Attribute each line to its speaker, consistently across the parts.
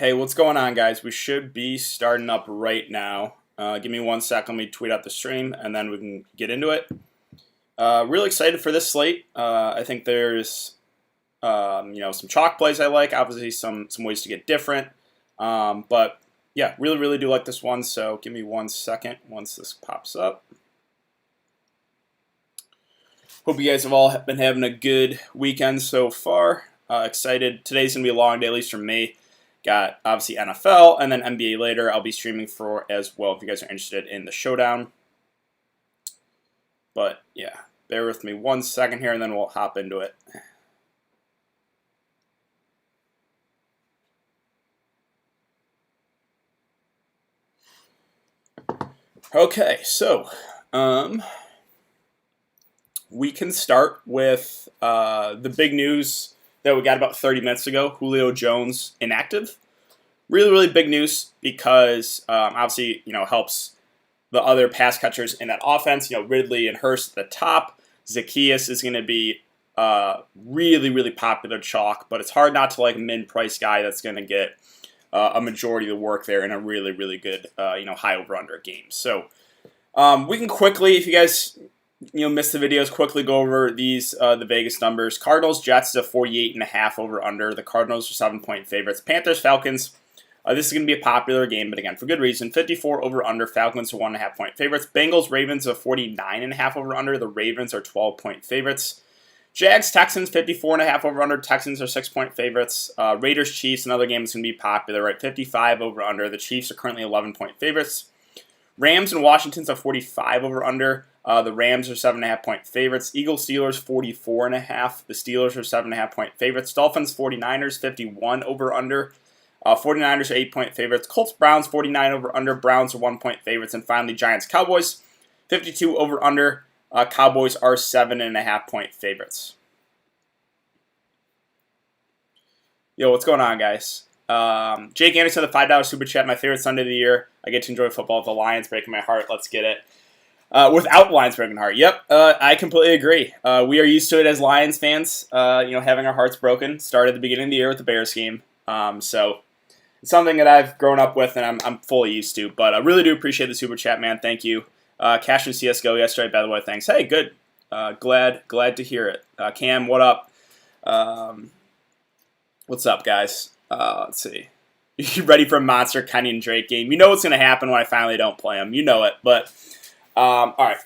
Speaker 1: Hey, what's going on, guys? We should be starting up right now. Give me 1 sec. Let me tweet out the stream, and then we can get into it. Really excited for this slate. I think there's, some chalk plays I like. Obviously, some ways to get different. But yeah, really do like this one. So give me 1 second once this pops up. Hope you guys have all been having a good weekend so far. Excited. Today's gonna be a long day, at least for me. Got obviously NFL and then NBA later. I'll be streaming for as well if you guys are interested in the showdown. But yeah, bear with me 1 second here and then we'll hop into it. Okay, so we can start with the big news that we got about 30 minutes ago. Julio Jones inactive. Really big news because obviously, helps the other pass catchers in that offense. Ridley and Hurst at the top. Zacchaeus is going to be really popular chalk, but it's hard not to like a mid-price guy that's going to get a majority of the work there in a really good, high over-under game. So we can quickly, if you guys missed the videos, quickly go over these the Vegas numbers. Cardinals Jets is a 48.5 over under. The Cardinals are 7-point favorites. Panthers Falcons. This is going to be a popular game, but again, for good reason. 54 over under. Falcons are 1.5 point favorites. Bengals Ravens are 49.5 over under. The Ravens are 12-point favorites. Jags Texans 54.5 over under. Texans are 6-point favorites. Raiders Chiefs, another game that's going to be popular, right? 55 over under. The Chiefs are currently 11-point favorites. Rams and Washington's are 45 over under. The Rams are 7.5-point favorites. Eagles Steelers 44.5. The Steelers are 7.5-point favorites. Dolphins 49ers 51 over under. 49ers are 8-point favorites. Colts Browns 49 over under. Browns are 1-point favorites. And finally Giants Cowboys 52 over under. Cowboys are 7.5-point favorites. Yo, what's going on, guys? Jake Anderson, the $5 super chat, my favorite Sunday of the year. I get to enjoy football with the Lions breaking my heart. Let's get it. Without Lions breaking heart. Yep, I completely agree. We are used to it as Lions fans, having our hearts broken. Started at the beginning of the year with the Bears game. So it's something that I've grown up with and I'm fully used to. But I really do appreciate the super chat, man. Thank you. Cash and CSGO yesterday, by the way. Thanks. Hey, good. Glad to hear it. Cam, what up? What's up, guys? Let's see. You ready for a monster Kenny and Drake game? You know what's going to happen when I finally don't play them. You know it. But, all right.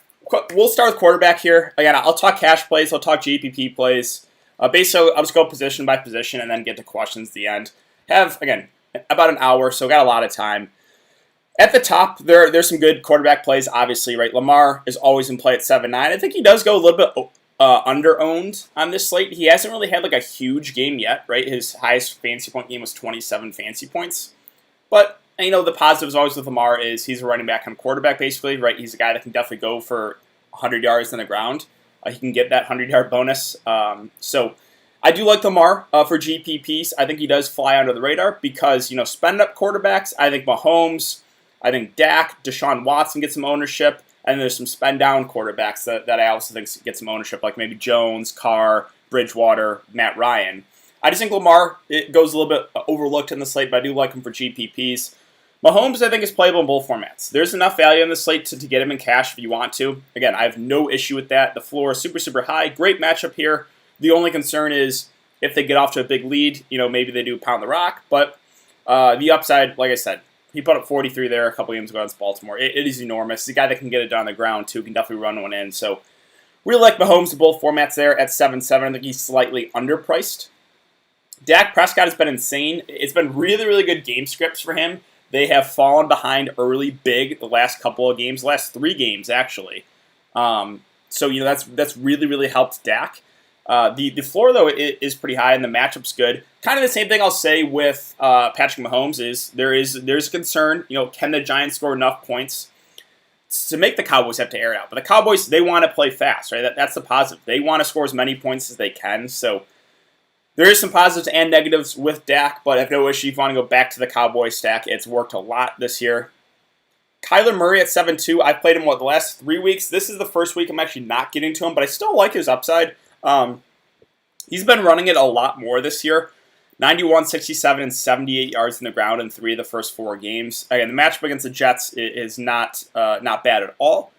Speaker 1: We'll start with quarterback here. Again, I'll talk cash plays. I'll talk GPP plays. Basically, I'll just go position by position and then get to questions at the end. Have, again, about an hour, so got a lot of time. At the top, there's some good quarterback plays, obviously, right? Lamar is always in play at 7-9. I think he does go a little bit under-owned on this slate. He hasn't really had like a huge game yet, right? His highest fantasy point game was 27 fantasy points. But, the positives always with Lamar is he's a running back and quarterback, basically, right? He's a guy that can definitely go for 100 yards on the ground. He can get that 100-yard bonus. So I do like Lamar for GPPs. I think he does fly under the radar because, spend-up quarterbacks, I think Mahomes, I think Dak, Desean Watson get some ownership. And there's some spend-down quarterbacks that I also think get some ownership, like maybe Jones, Carr, Bridgewater, Matt Ryan. I just think Lamar, it goes a little bit overlooked in the slate, but I do like him for GPPs. Mahomes, I think, is playable in both formats. There's enough value in the slate to get him in cash if you want to. Again, I have no issue with that. The floor is super high. Great matchup here. The only concern is if they get off to a big lead, maybe they do pound the rock. But the upside, like I said, he put up 43 there a couple games ago against Baltimore. It is enormous. He's a guy that can get it done on the ground, too. Can definitely run one in. So, really like Mahomes in both formats there at 7-7. I think he's slightly underpriced. Dak Prescott has been insane. It's been really good game scripts for him. They have fallen behind early big the last couple of games, last 3 games, actually. So, that's really helped Dak. The floor, though, is pretty high, and the matchup's good. Kind of the same thing I'll say with Patrick Mahomes is there's a concern. Can the Giants score enough points to make the Cowboys have to air it out? But the Cowboys, they want to play fast, right? That's the positive. They want to score as many points as they can. So there is some positives and negatives with Dak, but I have no issue if you want to go back to the Cowboys stack. It's worked a lot this year. Kyler Murray at 7-2. I've played him, the last 3 weeks. This is the first week I'm actually not getting to him, but I still like his upside. He's been running it a lot more this year. 91, 67, and 78 yards in the ground in 3 of the first 4 games. Again, the matchup against the Jets is not bad at all.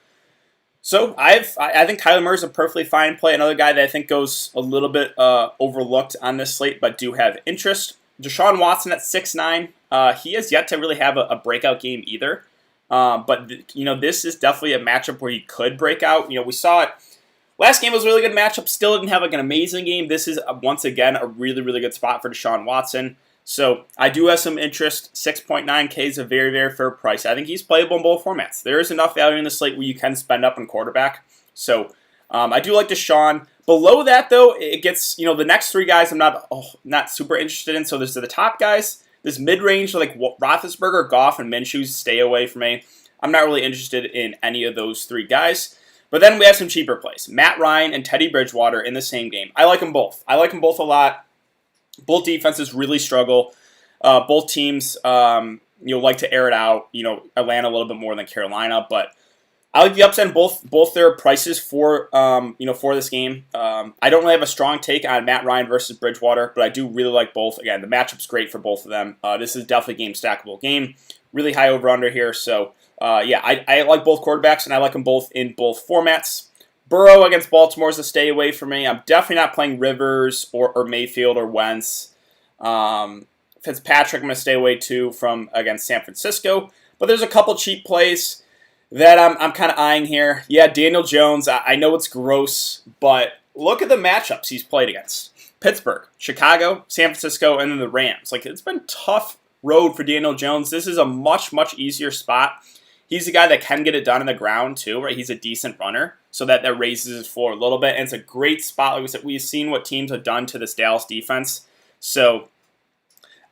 Speaker 1: So I think Kyler Murray's a perfectly fine play. Another guy that I think goes a little bit overlooked on this slate, but do have interest. Desean Watson at 6'9". He has yet to really have a breakout game either. But this is definitely a matchup where he could break out. We saw it. Last game was a really good matchup. Still didn't have an amazing game. This is, once again, a really, really good spot for Desean Watson. So I do have some interest. 6.9K is a very, very fair price. I think he's playable in both formats. There is enough value in the slate where you can spend up in quarterback. So I do like Desean. Below that, though, it gets, the next 3 guys I'm not super interested in. So there's the top guys. This mid-range, like Roethlisberger, Goff, and Minshew, stay away from me. I'm not really interested in any of those 3 guys. But then we have some cheaper plays. Matt Ryan and Teddy Bridgewater in the same game. I like them both. I like them both a lot. Both defenses really struggle. Both teams, like to air it out. Atlanta a little bit more than Carolina, but I like the upside in both their prices for this game. I don't really have a strong take on Matt Ryan versus Bridgewater, but I do really like both. Again, the matchup's great for both of them. This is definitely a game stackable game. Really high over under here, so I like both quarterbacks and I like them both in both formats. Burrow against Baltimore is a stay away for me. I'm definitely not playing Rivers or Mayfield or Wentz. Fitzpatrick I'm going to stay away too from against San Francisco. But there's a couple cheap plays that I'm kind of eyeing here. Yeah, Daniel Jones. I know it's gross, but look at the matchups he's played against. Pittsburgh, Chicago, San Francisco, and then the Rams. It's been tough road for Daniel Jones. This is a much, much easier spot. He's a guy that can get it done in the ground too, right? He's a decent runner, so that raises his floor a little bit. And it's a great spot. Like we said, we've seen what teams have done to this Dallas defense. So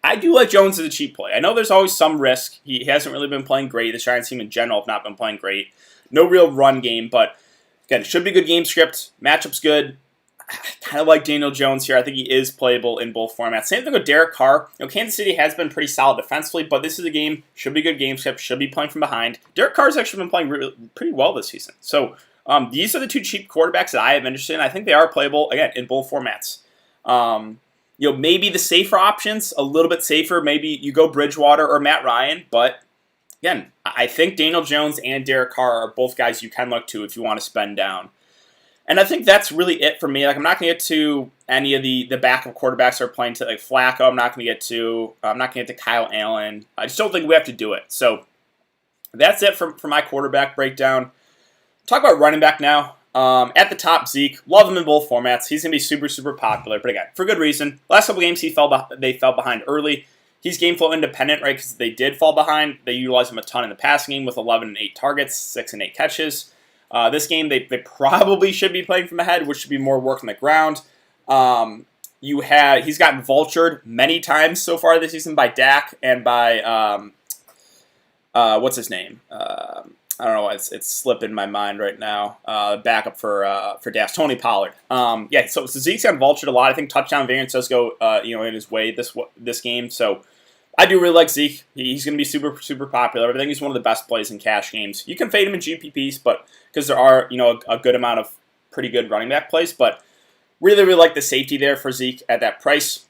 Speaker 1: I do like Jones as a cheap play. I know there's always some risk. He hasn't really been playing great. The Giants team in general have not been playing great. No real run game, but again, it should be a good game script. Matchup's good. I kind of like Daniel Jones here. I think he is playable in both formats. Same thing with Derek Carr. Kansas City has been pretty solid defensively, but this is a game, should be a good game script, should be playing from behind. Derek Carr's actually been playing pretty well this season. So these are the 2 cheap quarterbacks that I am interested in. I think they are playable, again, in both formats. Maybe the safer options, a little bit safer. Maybe you go Bridgewater or Matt Ryan, but again, I think Daniel Jones and Derek Carr are both guys you can look to if you want to spend down. And I think that's really it for me. I'm not going to get to any of the backup quarterbacks that are playing to Flacco. I'm not going to get to Kyle Allen. I just don't think we have to do it. So that's it for my quarterback breakdown. Talk about running back now. At the top, Zeke. Love him in both formats. He's going to be super, super popular. But again, for good reason. Last couple games, they fell behind early. He's game flow independent, right? Because they did fall behind. They utilized him a ton in the passing game with 11 and 8 targets, 6 and 8 catches. This game, they probably should be playing from ahead, which should be more work on the ground. He's gotten vultured many times so far this season by Dak and by what's his name? I don't know. It's slipping my mind right now. Backup for Dak, Tony Pollard. So Zeke's gotten vultured a lot. I think touchdown variance does go in his way this game. So I do really like Zeke. He's going to be super, super popular. I think he's one of the best plays in cash games. You can fade him in GPPs, but because there are a good amount of pretty good running back plays, but really, really like the safety there for Zeke at that price.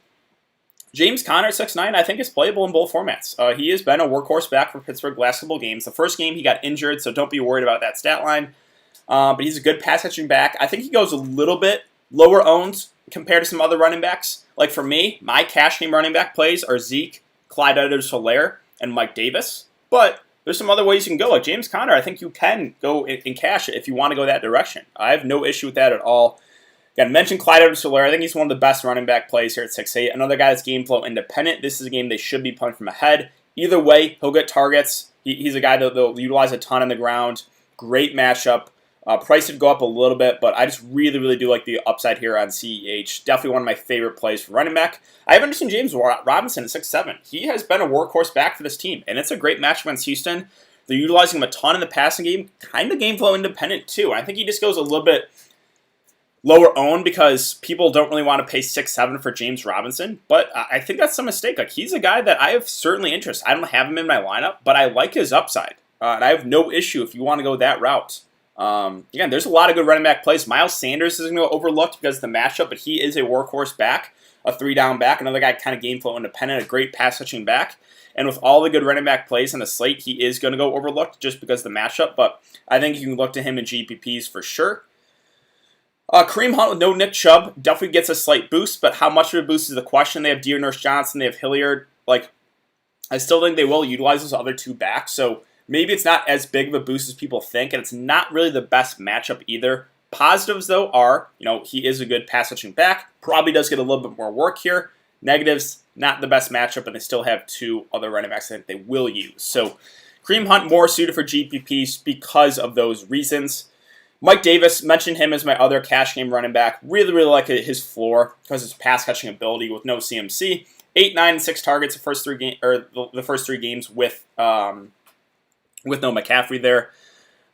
Speaker 1: James Conner at 6'9", I think is playable in both formats. He has been a workhorse back for Pittsburgh last couple games. The first game he got injured, so don't be worried about that stat line. But he's a good pass catching back. I think he goes a little bit lower owned compared to some other running backs. Like for me, my cash game running back plays are Zeke, Clyde Edwards-Helaire, and Mike Davis. But there's some other ways you can go. Like James Conner, I think you can go in cash if you want to go that direction. I have no issue with that at all. Again, mentioned Clyde Edwards-Helaire. I think he's one of the best running back plays here at 6'8". Another guy that's game flow independent. This is a game they should be playing from ahead. Either way, he'll get targets. He's a guy that they'll utilize a ton on the ground. Great matchup. Price would go up a little bit, but I just really, really do like the upside here on CEH. Definitely one of my favorite plays for running back. I have interested in James Robinson at 6'7". He has been a workhorse back for this team, and it's a great matchup against Houston. They're utilizing him a ton in the passing game, kind of game flow independent too. I think he just goes a little bit lower owned because people don't really want to pay 6'7" for James Robinson, but I think that's a mistake. Like he's a guy that I have certainly interest. I don't have him in my lineup, but I like his upside, and I have no issue if you want to go that route. Again, there's a lot of good running back plays. Miles Sanders isn't going to overlooked because of the matchup, but he is a workhorse back, a 3-down back, another guy kind of game flow independent, a great pass catching back. And with all the good running back plays on the slate, he is going to go overlooked just because of the matchup. But I think you can look to him in GPPs for sure. Kareem Hunt with no Nick Chubb definitely gets a slight boost, but how much of a boost is the question. They have Dearness Johnson, they have Hilliard. Like, I still think they will utilize those other two backs. So maybe it's not as big of a boost as people think, and it's not really the best matchup either. Positives, though, are, he is a good pass catching back. Probably does get a little bit more work here. Negatives, not the best matchup, and they still have two other running backs I think they will use. So Kareem Hunt more suited for GPPs because of those reasons. Mike Davis, mentioned him as my other cash game running back. Really, really like his floor because of his pass catching ability with no CMC. 8, 9, and 6 targets the first three games with no McCaffrey there.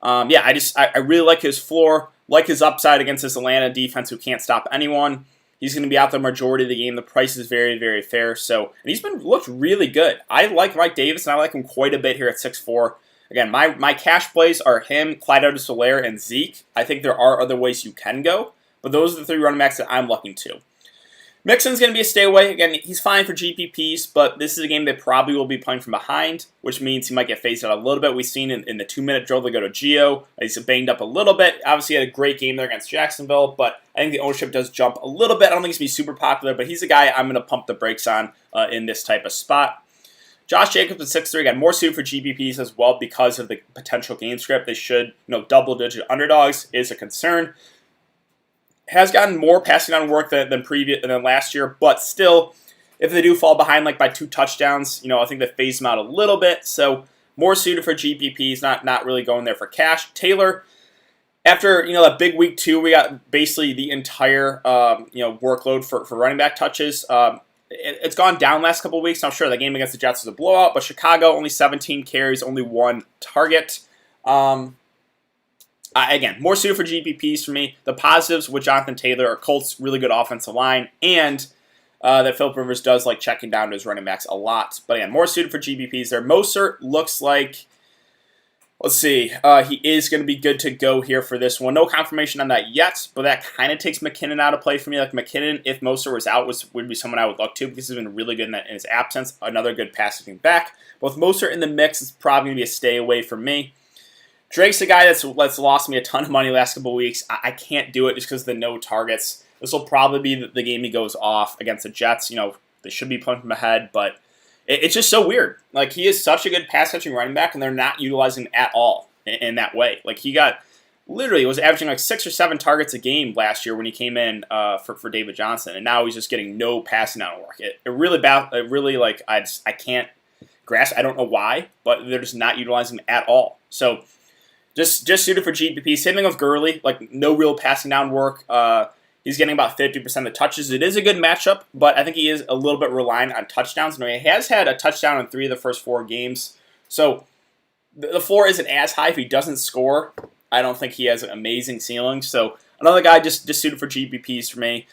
Speaker 1: I really like his floor, like his upside against this Atlanta defense who can't stop anyone. He's going to be out the majority of the game. The price is very, very fair. And he's looked really good. I like Mike Davis, and I like him quite a bit here at 6'4". Again, my cash plays are him, Clyde Edwards-Helaire, and Zeke. I think there are other ways you can go, but those are the 3 running backs that I'm looking to. Mixon's going to be a stay away. Again, he's fine for GPPs, but this is a game they probably will be playing from behind, which means he might get phased out a little bit. We've seen in the 2-minute drill they go to Gio. He's banged up a little bit. Obviously, he had a great game there against Jacksonville, but I think the ownership does jump a little bit. I don't think he's going to be super popular, but he's a guy I'm going to pump the brakes on in this type of spot. Josh Jacobs at 6'3", got more suited for GPPs as well because of the potential game script. They should, double-digit underdogs is a concern. Has gotten more passing down work than last year, but still, if they do fall behind by 2 touchdowns, I think they phase them out a little bit. So more suited for GPPs, not really going there for cash. Taylor, after that big week 2, we got basically the entire workload for running back touches. It's gone down last couple of weeks. I'm sure the game against the Jets was a blowout, but Chicago only 17 carries, only 1 target. Again, more suited for GPPs for me. The positives with Jonathan Taylor are Colts' really good offensive line, and that Philip Rivers does like checking down to his running backs a lot. But again, more suited for GPPs there. Mostert looks like, let's see, he is going to be good to go here for this one. No confirmation on that yet, but that kind of takes McKinnon out of play for me. Like McKinnon, if Mostert was out, would be someone I would look to because he's been really good in his absence. Another good passing back. But with Mostert in the mix, it's probably going to be a stay away for me. Drake's a guy that's lost me a ton of money last couple of weeks. I can't do it just because of the no targets. This will probably be the game he goes off against the Jets. They should be playing from ahead, but it's just so weird. Like, he is such a good pass-catching running back, and they're not utilizing him at all in that way. Like, he was averaging 6 or 7 targets a game last year when he came in for David Johnson, and now he's just getting no passing down work. I can't grasp. I don't know why, but they're just not utilizing him at all. So Just suited for GPP. Same thing with Gurley, no real passing down work. He's getting about 50% of the touches. It is a good matchup, but I think he is a little bit reliant on touchdowns. He has had a touchdown in 3 of the first 4 games. So the floor isn't as high if he doesn't score. I don't think he has an amazing ceiling. So another guy just suited for GPPs for me.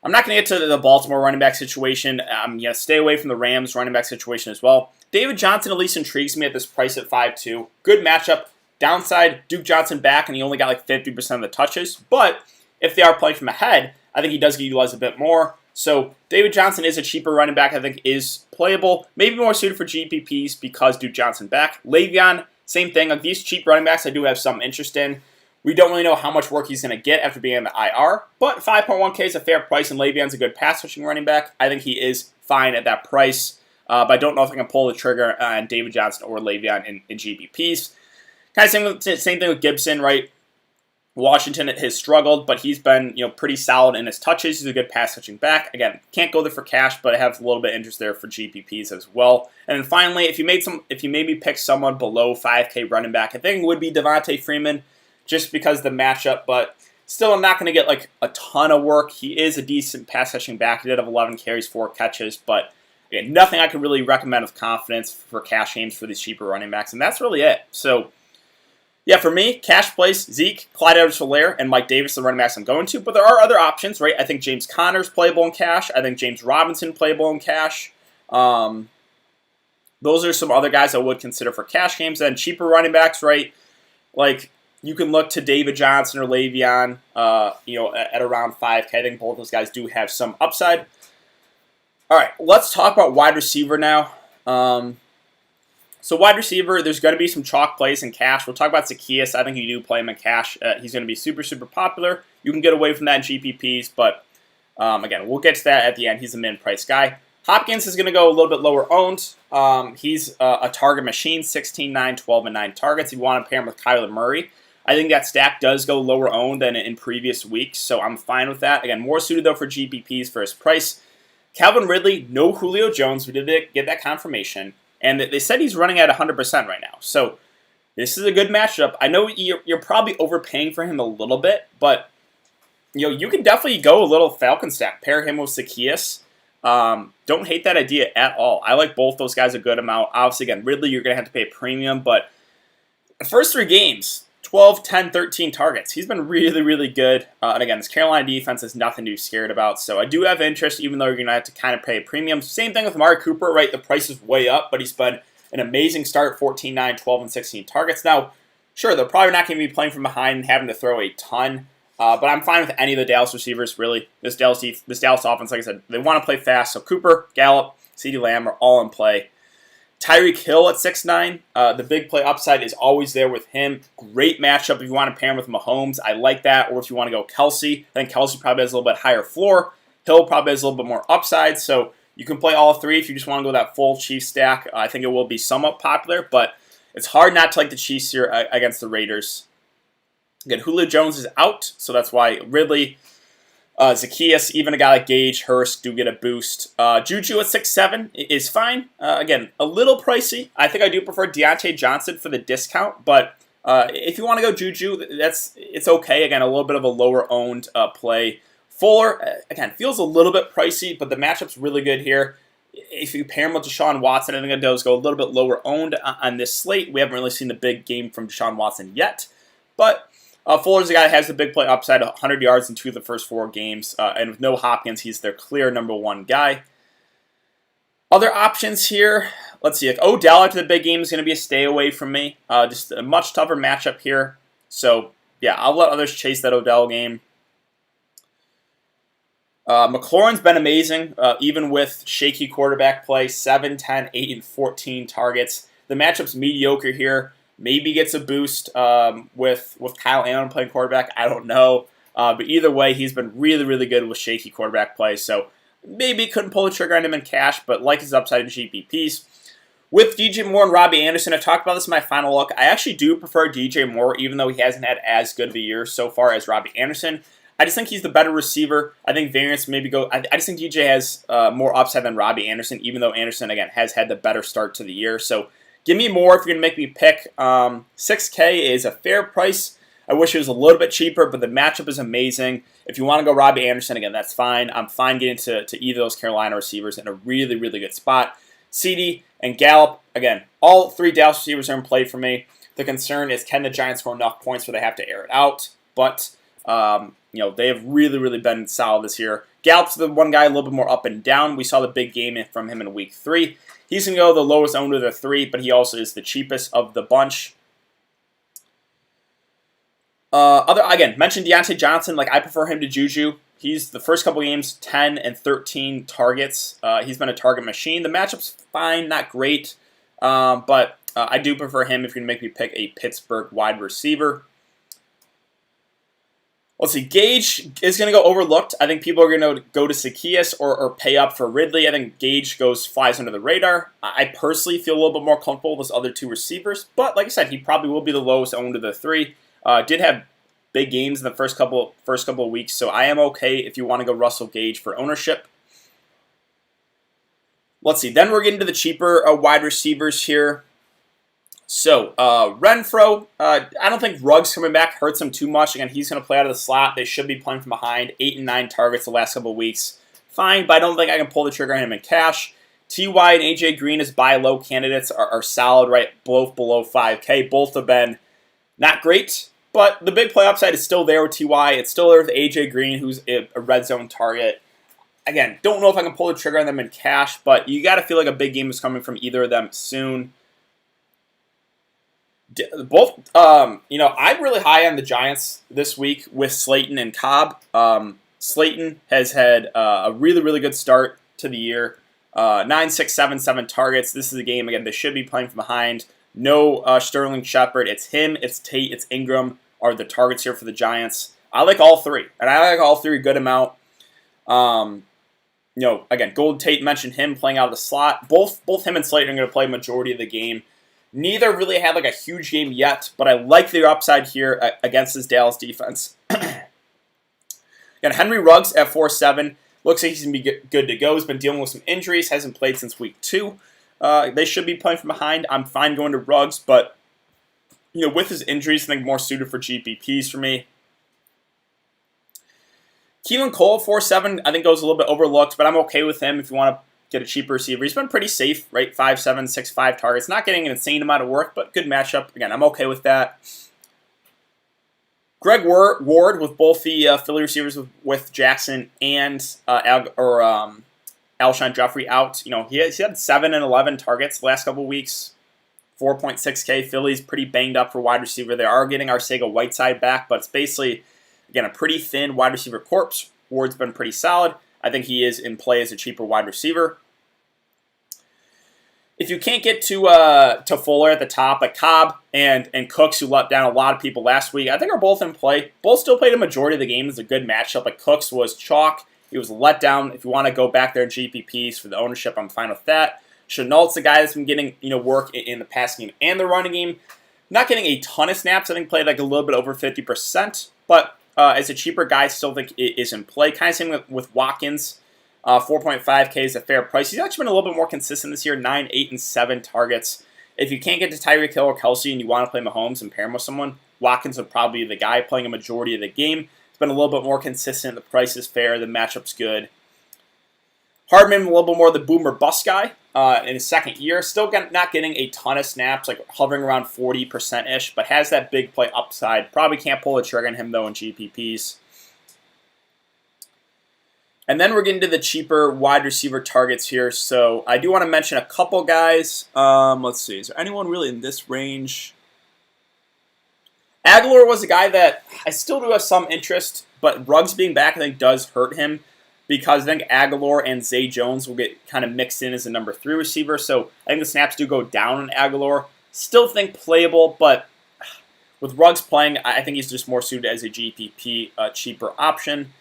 Speaker 1: I'm not going to get to the Baltimore running back situation. I'm going to stay away from the Rams running back situation as well. David Johnson at least intrigues me at this price at 5.2. Good matchup. Downside, Duke Johnson back, and he only got 50% of the touches. But if they are playing from ahead, I think he does get utilized a bit more. So David Johnson is a cheaper running back. I think is playable. Maybe more suited for GPPs because Duke Johnson back. Le'Veon, same thing. These cheap running backs I do have some interest in. We don't really know how much work he's going to get after being in the IR. But 5.1K is a fair price, and Le'Veon's a good pass-rushing running back. I think he is fine at that price. But I don't know if I can pull the trigger on David Johnson or Le'Veon in GPPs. Kind of same thing with Gibson, right? Washington has struggled, but he's been pretty solid in his touches. He's a good pass-catching back. Again, can't go there for cash, but I have a little bit of interest there for GPPs as well. And then finally, if you maybe pick someone below 5K running back, I think it would be Devontae Freeman, just because of the matchup. But still, I'm not going to get a ton of work. He is a decent pass-catching back. He did have 11 carries, 4 catches, but again, nothing I could really recommend with confidence for cash games for these cheaper running backs, and that's really it. So yeah, for me, cash plays, Zeke, Clyde Edwards-Helaire, and Mike Davis, the running backs I'm going to. But there are other options, right? I think James Conner's playable in cash. I think James Robinson playable in cash. Those are some other guys I would consider for cash games. And cheaper running backs, right? you can look to David Johnson or Le'Veon, at around 5K. I think both those guys do have some upside. All right, let's talk about wide receiver now. So wide receiver, there's going to be some chalk plays in cash. We'll talk about Zacchaeus. I think you do play him in cash. He's going to be super, super popular. You can get away from that in GPPs, but again, we'll get to that at the end. He's a min-price guy. Hopkins is going to go a little bit lower owned. He's a target machine, 16, 9, 12, and 9 targets. If you want to pair him with Kyler Murray, I think that stack does go lower owned than in previous weeks, so I'm fine with that. Again, more suited, though, for GPPs for his price. Calvin Ridley, no Julio Jones. We did get that confirmation. And they said he's running at 100% right now. So this is a good matchup. I know you're probably overpaying for him a little bit, but you can definitely go a little Falcon stack. Pair him with Zacchaeus. Don't hate that idea at all. I like both those guys a good amount. Obviously, again, Ridley, you're going to have to pay a premium, but the first 3 games, 12, 10, 13 targets. He's been really, really good. And again, this Carolina defense is nothing to be scared about. So I do have interest, even though you're going to have to kind of pay a premium. Same thing with Amari Cooper, right? The price is way up, but he's been an amazing start, 14, 9, 12, and 16 targets. Now, sure, they're probably not going to be playing from behind and having to throw a ton. But I'm fine with any of the Dallas receivers, really. This Dallas offense, like I said, they want to play fast. So Cooper, Gallup, CeeDee Lamb are all in play. Tyreek Hill at 6'9", the big play upside is always there with him. Great matchup if you want to pair him with Mahomes. I like that. Or if you want to go Kelsey, I think Kelsey probably has a little bit higher floor. Hill probably has a little bit more upside. So you can play all 3 if you just want to go that full Chiefs stack. I think it will be somewhat popular, but it's hard not to like the Chiefs here against the Raiders. Again, Julio Jones is out, so that's why Ridley, Zacchaeus, even a guy like Gage, Hurst do get a boost. Juju at 6'7" is fine. Again, a little pricey. I think I do prefer Deontay Johnson for the discount, but if you want to go Juju, it's okay. Again, a little bit of a lower owned play. Fuller, again, feels a little bit pricey, but the matchup's really good here. If you pair him with Desean Watson, I think it does go a little bit lower owned on this slate. We haven't really seen the big game from Desean Watson yet, but Fuller's the guy that has the big play upside, 100 yards in 2 of the first 4 games. And with no Hopkins, he's their clear number 1 guy. Other options here, let's see. Like Odell after the big game is going to be a stay away from me. Just a much tougher matchup here. So, yeah, I'll let others chase that Odell game. McLaurin's been amazing, even with shaky quarterback play. 7, 10, 8, and 14 targets. The matchup's mediocre here. Maybe gets a boost with Kyle Allen playing quarterback. I don't know. But either way, he's been really, really good with shaky quarterback play. So maybe couldn't pull the trigger on him in cash, but like his upside in GPPs. With DJ Moore and Robbie Anderson, I talked about this in my final look. I actually do prefer DJ Moore, even though he hasn't had as good of a year so far as Robbie Anderson. I just think he's the better receiver. I think variance maybe go. I just think DJ has more upside than Robbie Anderson, even though Anderson, again, has had the better start to the year. So give me more if you're going to make me pick. 6K is a fair price. I wish it was a little bit cheaper, but the matchup is amazing. If you want to go Robbie Anderson, again, that's fine. I'm fine getting to either of those Carolina receivers in a really, really good spot. CeeDee and Gallup, again, all 3 Dallas receivers are in play for me. The concern is, can the Giants score enough points where they have to air it out? But they have really, really been solid this year. Gallup's the one guy a little bit more up and down. We saw the big game from him in week 3. He's going to go the lowest owned of the 3, but he also is the cheapest of the bunch. Again, mentioned Deontay Johnson. I prefer him to Juju. He's the first couple games, 10 and 13 targets. He's been a target machine. The matchup's fine, not great, but I do prefer him if you're going to make me pick a Pittsburgh wide receiver. Let's see, Gage is going to go overlooked. I think people are going to go to Zacchaeus or pay up for Ridley. I think Gage flies under the radar. I personally feel a little bit more comfortable with those other 2 receivers, but like I said, he probably will be the lowest owned of the 3. Did have big games in the first couple of weeks, so I am okay if you want to go Russell Gage for ownership. Let's see, then we're getting to the cheaper wide receivers here. So, Renfro, I don't think Ruggs coming back hurts him too much. Again, he's going to play out of the slot. They should be playing from behind. 8 and 9 targets the last couple of weeks. Fine, but I don't think I can pull the trigger on him in cash. T.Y. and A.J. Green as buy low candidates are solid, right? Both below 5K. Both have been not great, but the big play upside is still there with T.Y. It's still there with A.J. Green, who's a red zone target. Again, don't know if I can pull the trigger on them in cash, but you got to feel like a big game is coming from either of them soon. Both, I'm really high on the Giants this week with Slayton and Cobb. Slayton has had a really, really good start to the year. 9, 6, 7, 7 targets. This is a game, again, they should be playing from behind. No Sterling Shepard. It's him, it's Tate, it's Ingram are the targets here for the Giants. I like all three, and I like all three a good amount. Again, Golden Tate mentioned him playing out of the slot. Both him and Slayton are going to play majority of the game. Neither really had like a huge game yet, but I like their upside here against this Dallas defense. Again, Henry Ruggs at 4-7. Looks like he's going to be good to go. He's been dealing with some injuries. Hasn't played since week 2. They should be playing from behind. I'm fine going to Ruggs, but with his injuries, I think more suited for GPPs for me. Keelan Cole, 4-7, I think goes a little bit overlooked, but I'm okay with him if you want to get a cheaper receiver. He's been pretty safe, right? 5-7, 6-5 targets. Not getting an insane amount of work, but good matchup. Again, I'm okay with that. Greg Ward with both the Philly receivers with Jackson and Alshon Jeffrey out. He had 7 and 11 targets the last couple of weeks. 4.6K. Philly's pretty banged up for wide receiver. They are getting Arcega-Whiteside back, but it's basically, again, a pretty thin wide receiver corpse. Ward's been pretty solid. I think he is in play as a cheaper wide receiver. If you can't get to Fuller at the top, like Cobb and Cooks, who let down a lot of people last week, I think are both in play. Both still played a majority of the game. It's a good matchup. Like Cooks was chalk. He was let down. If you want to go back there in GPPs for the ownership, I'm fine with that. Chenault's the guy that's been getting work in the passing game and the running game. Not getting a ton of snaps. I think played like a little bit over 50%, but as a cheaper guy, still think it is in play. Kind of same with Watkins. 4.5K is a fair price. He's actually been a little bit more consistent this year. 9, 8, and 7 targets. If you can't get to Tyreek Hill or Kelsey and you want to play Mahomes and pair him with someone, Watkins would probably be the guy playing a majority of the game. It's been a little bit more consistent. The price is fair. The matchup's good. Hardman, a little bit more the boom or bust guy in his second year. Still not getting a ton of snaps, like hovering around 40%-ish, but has that big play upside. Probably can't pull the trigger on him, though, in GPPs. And then we're getting to the cheaper wide receiver targets here. So I do want to mention a couple guys. Let's see. Is there anyone really in this range? Aguilar was a guy that I still do have some interest, but Ruggs being back I think does hurt him because I think Aguilar and Zay Jones will get kind of mixed in as a number 3 receiver. So I think the snaps do go down on Aguilar. Still think playable, but with Ruggs playing, I think he's just more suited as a GPP cheaper option.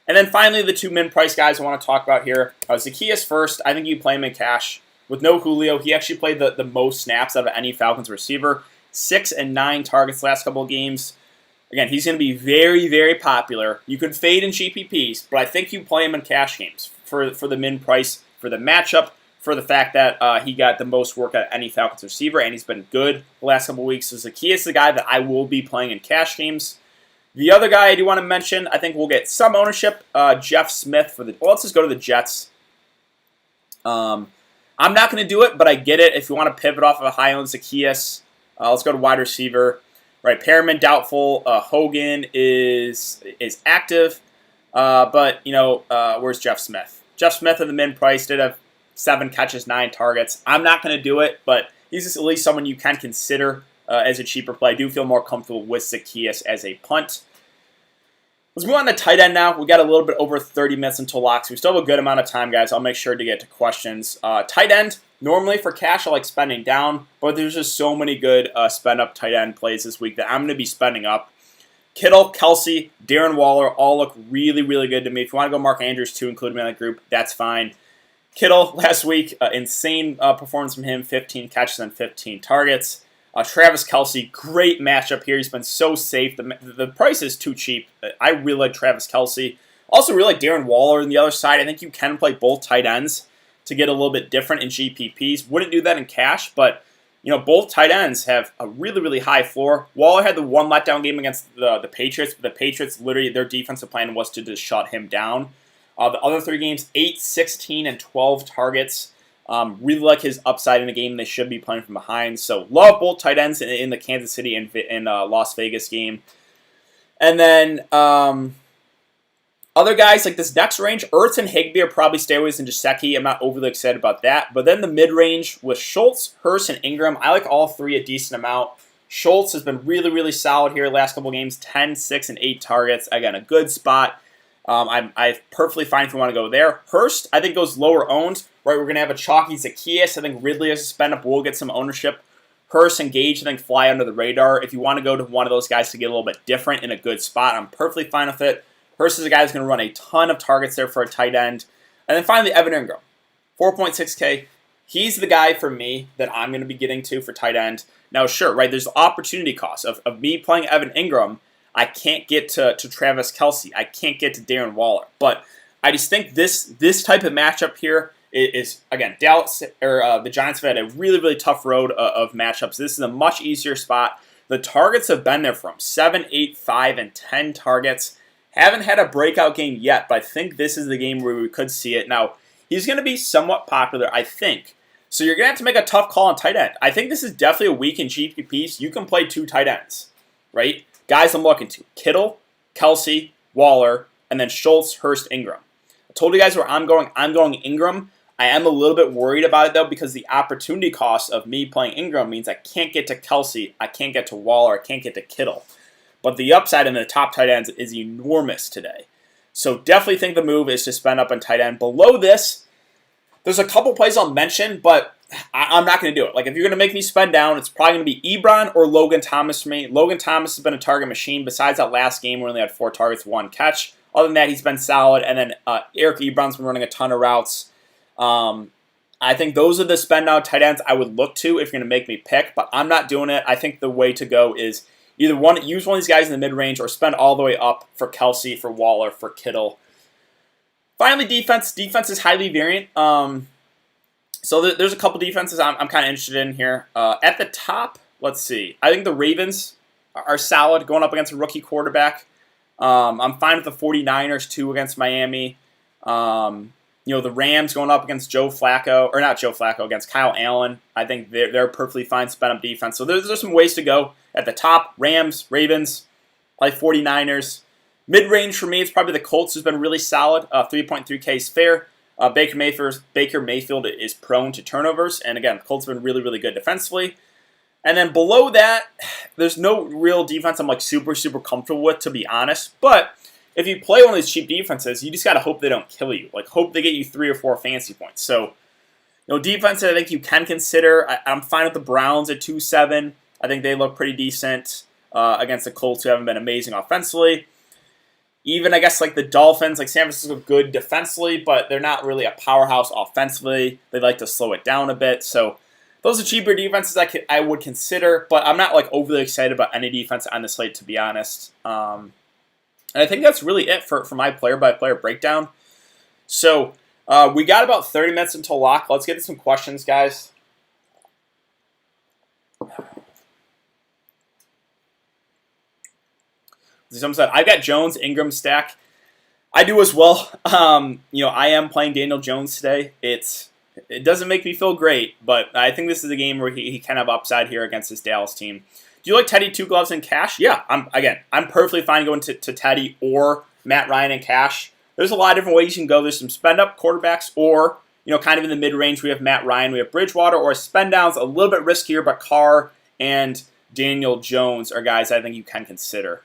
Speaker 1: And then finally, the 2 min-price guys I want to talk about here. Zacchaeus first. I think you play him in cash. With no Julio, he actually played the most snaps out of any Falcons receiver. 6 and 9 targets last couple of games. Again, he's going to be very, very popular. You could fade in GPPs, but I think you play him in cash games for the min-price, for the matchup, for the fact that he got the most work out of any Falcons receiver, and he's been good the last couple of weeks. So Zacchaeus is the guy that I will be playing in cash games. The other guy I do want to mention, I think we'll get some ownership, Jeff Smith for the. Well, let's just go to the Jets. I'm not going to do it, but I get it. If you want to pivot off of a high-owned Zacchaeus, let's go to wide receiver. Right, Perriman doubtful. Hogan is active, but where's Jeff Smith? Jeff Smith at the min price did have 7 catches, 9 targets. I'm not going to do it, but he's just at least someone you can consider. As a cheaper play. I do feel more comfortable with Zacchaeus as a punt. Let's move on to tight end now. We got a little bit over 30 minutes until locks. We still have a good amount of time, guys. I'll make sure to get to questions. Tight end, normally for cash, I like spending down, but there's just so many good spend-up tight end plays this week that I'm going to be spending up. Kittle, Kelsey, Darren Waller all look really, really good to me. If you want to go Mark Andrews too, include him in that group, that's fine. Kittle, last week, insane performance from him, 15 catches and 15 targets. Travis Kelsey, great matchup here. He's been so safe. The price is too cheap. I really like Travis Kelsey. Also really like Darren Waller on the other side. I think you can play both tight ends to get a little bit different in GPPs. Wouldn't do that in cash, but both tight ends have a really, really high floor. Waller had the 1 letdown game against the Patriots, but the Patriots, literally, their defensive plan was to just shut him down. The other 3 games, 8, 16, and 12 targets. Really like his upside in the game. They should be playing from behind. So love both tight ends in the Kansas City and Las Vegas game. And then other guys like this next range, Ertz and Higbee are probably stairways and Gesicki. I'm not overly excited about that. But then the mid-range with Schultz, Hurst, and Ingram, I like all 3 a decent amount. Schultz has been really, really solid here last couple games. 10, 6, and 8 targets. Again, a good spot. I'm perfectly fine if you want to go there. Hurst, I think, goes lower owned. Right, we're going to have a chalky Zacchaeus. I think Ridley has to spend up. We'll get some ownership. Hurst and Gage, I think, fly under the radar. If you want to go to one of those guys to get a little bit different in a good spot, I'm perfectly fine with it. Hurst is a guy who's going to run a ton of targets there for a tight end. And then finally, Evan Ingram. 4.6K. He's the guy for me that I'm going to be getting to for tight end. Now, sure, right, there's the opportunity cost of me playing Evan Ingram. I can't get to Travis Kelce. I can't get to Darren Waller. But I just think this type of matchup here is again, Dallas or the Giants have had a really, really tough road of matchups. This is a much easier spot. The targets have been there from 7, 8, 5, and 10 targets. Haven't had a breakout game yet, but I think this is the game where we could see it. Now, he's going to be somewhat popular, I think. So you're going to have to make a tough call on tight end. I think this is definitely a week in GPPs. You can play 2 tight ends, right? Guys I'm looking to. Kittle, Kelce, Waller, and then Schultz, Hurst, Ingram. I told you guys where I'm going. I'm going Ingram. I am a little bit worried about it, though, because the opportunity cost of me playing Ingram means I can't get to Kelce, I can't get to Waller, I can't get to Kittle. But the upside in the top tight ends is enormous today. So definitely think the move is to spend up on tight end. Below this, there's a couple plays I'll mention, but I'm not going to do it. Like, if you're going to make me spend down, it's probably going to be Ebron or Logan Thomas for me. Logan Thomas has been a target machine. Besides that last game where he only had 4 targets, 1 catch. Other than that, he's been solid. And then Eric Ebron's been running a ton of routes. I think those are the spend down tight ends I would look to if you're going to make me pick, but I'm not doing it. I think the way to go is either use one of these guys in the mid-range or spend all the way up for Kelce, for Waller, for Kittle. Finally, defense. Defense is highly variant. So there's a couple defenses I'm kind of interested in here. At the top, let's see. I think the Ravens are solid going up against a rookie quarterback. I'm fine with the 49ers, too, against Miami. The Rams going up against against Kyle Allen. I think they're perfectly fine spend up defense. So there's some ways to go. At the top, Rams, Ravens, play 49ers. Mid-range for me, it's probably the Colts who's been really solid. 3.3K is fair. Baker Mayfield is prone to turnovers. And again, the Colts have been really, really good defensively. And then below that, there's no real defense I'm like super, super comfortable with, to be honest. But if you play one of these cheap defenses, you just got to hope they don't kill you. Like, hope they get you 3 or 4 fantasy points. So, defense I think you can consider. I'm fine with the Browns at 2-7. I think they look pretty decent against the Colts, who haven't been amazing offensively. Even, I guess, like the Dolphins, like San Francisco, good defensively, but they're not really a powerhouse offensively. They like to slow it down a bit. So, those are cheaper defenses I would consider, but I'm not like overly excited about any defense on the slate, to be honest. And I think that's really it for my player-by-player breakdown. So, we got about 30 minutes until lock. Let's get to some questions, guys. Someone said, I've got Jones, Ingram stack. I do as well. I am playing Daniel Jones today. It doesn't make me feel great, but I think this is a game where he can have upside here against this Dallas team. Do you like Teddy 2 gloves in cash? Yeah, I'm perfectly fine going to Teddy or Matt Ryan in cash. There's a lot of different ways you can go. There's some spend-up quarterbacks or, kind of in the mid-range, we have Matt Ryan, we have Bridgewater, or spend-downs, a little bit riskier, but Carr and Daniel Jones are guys I think you can consider.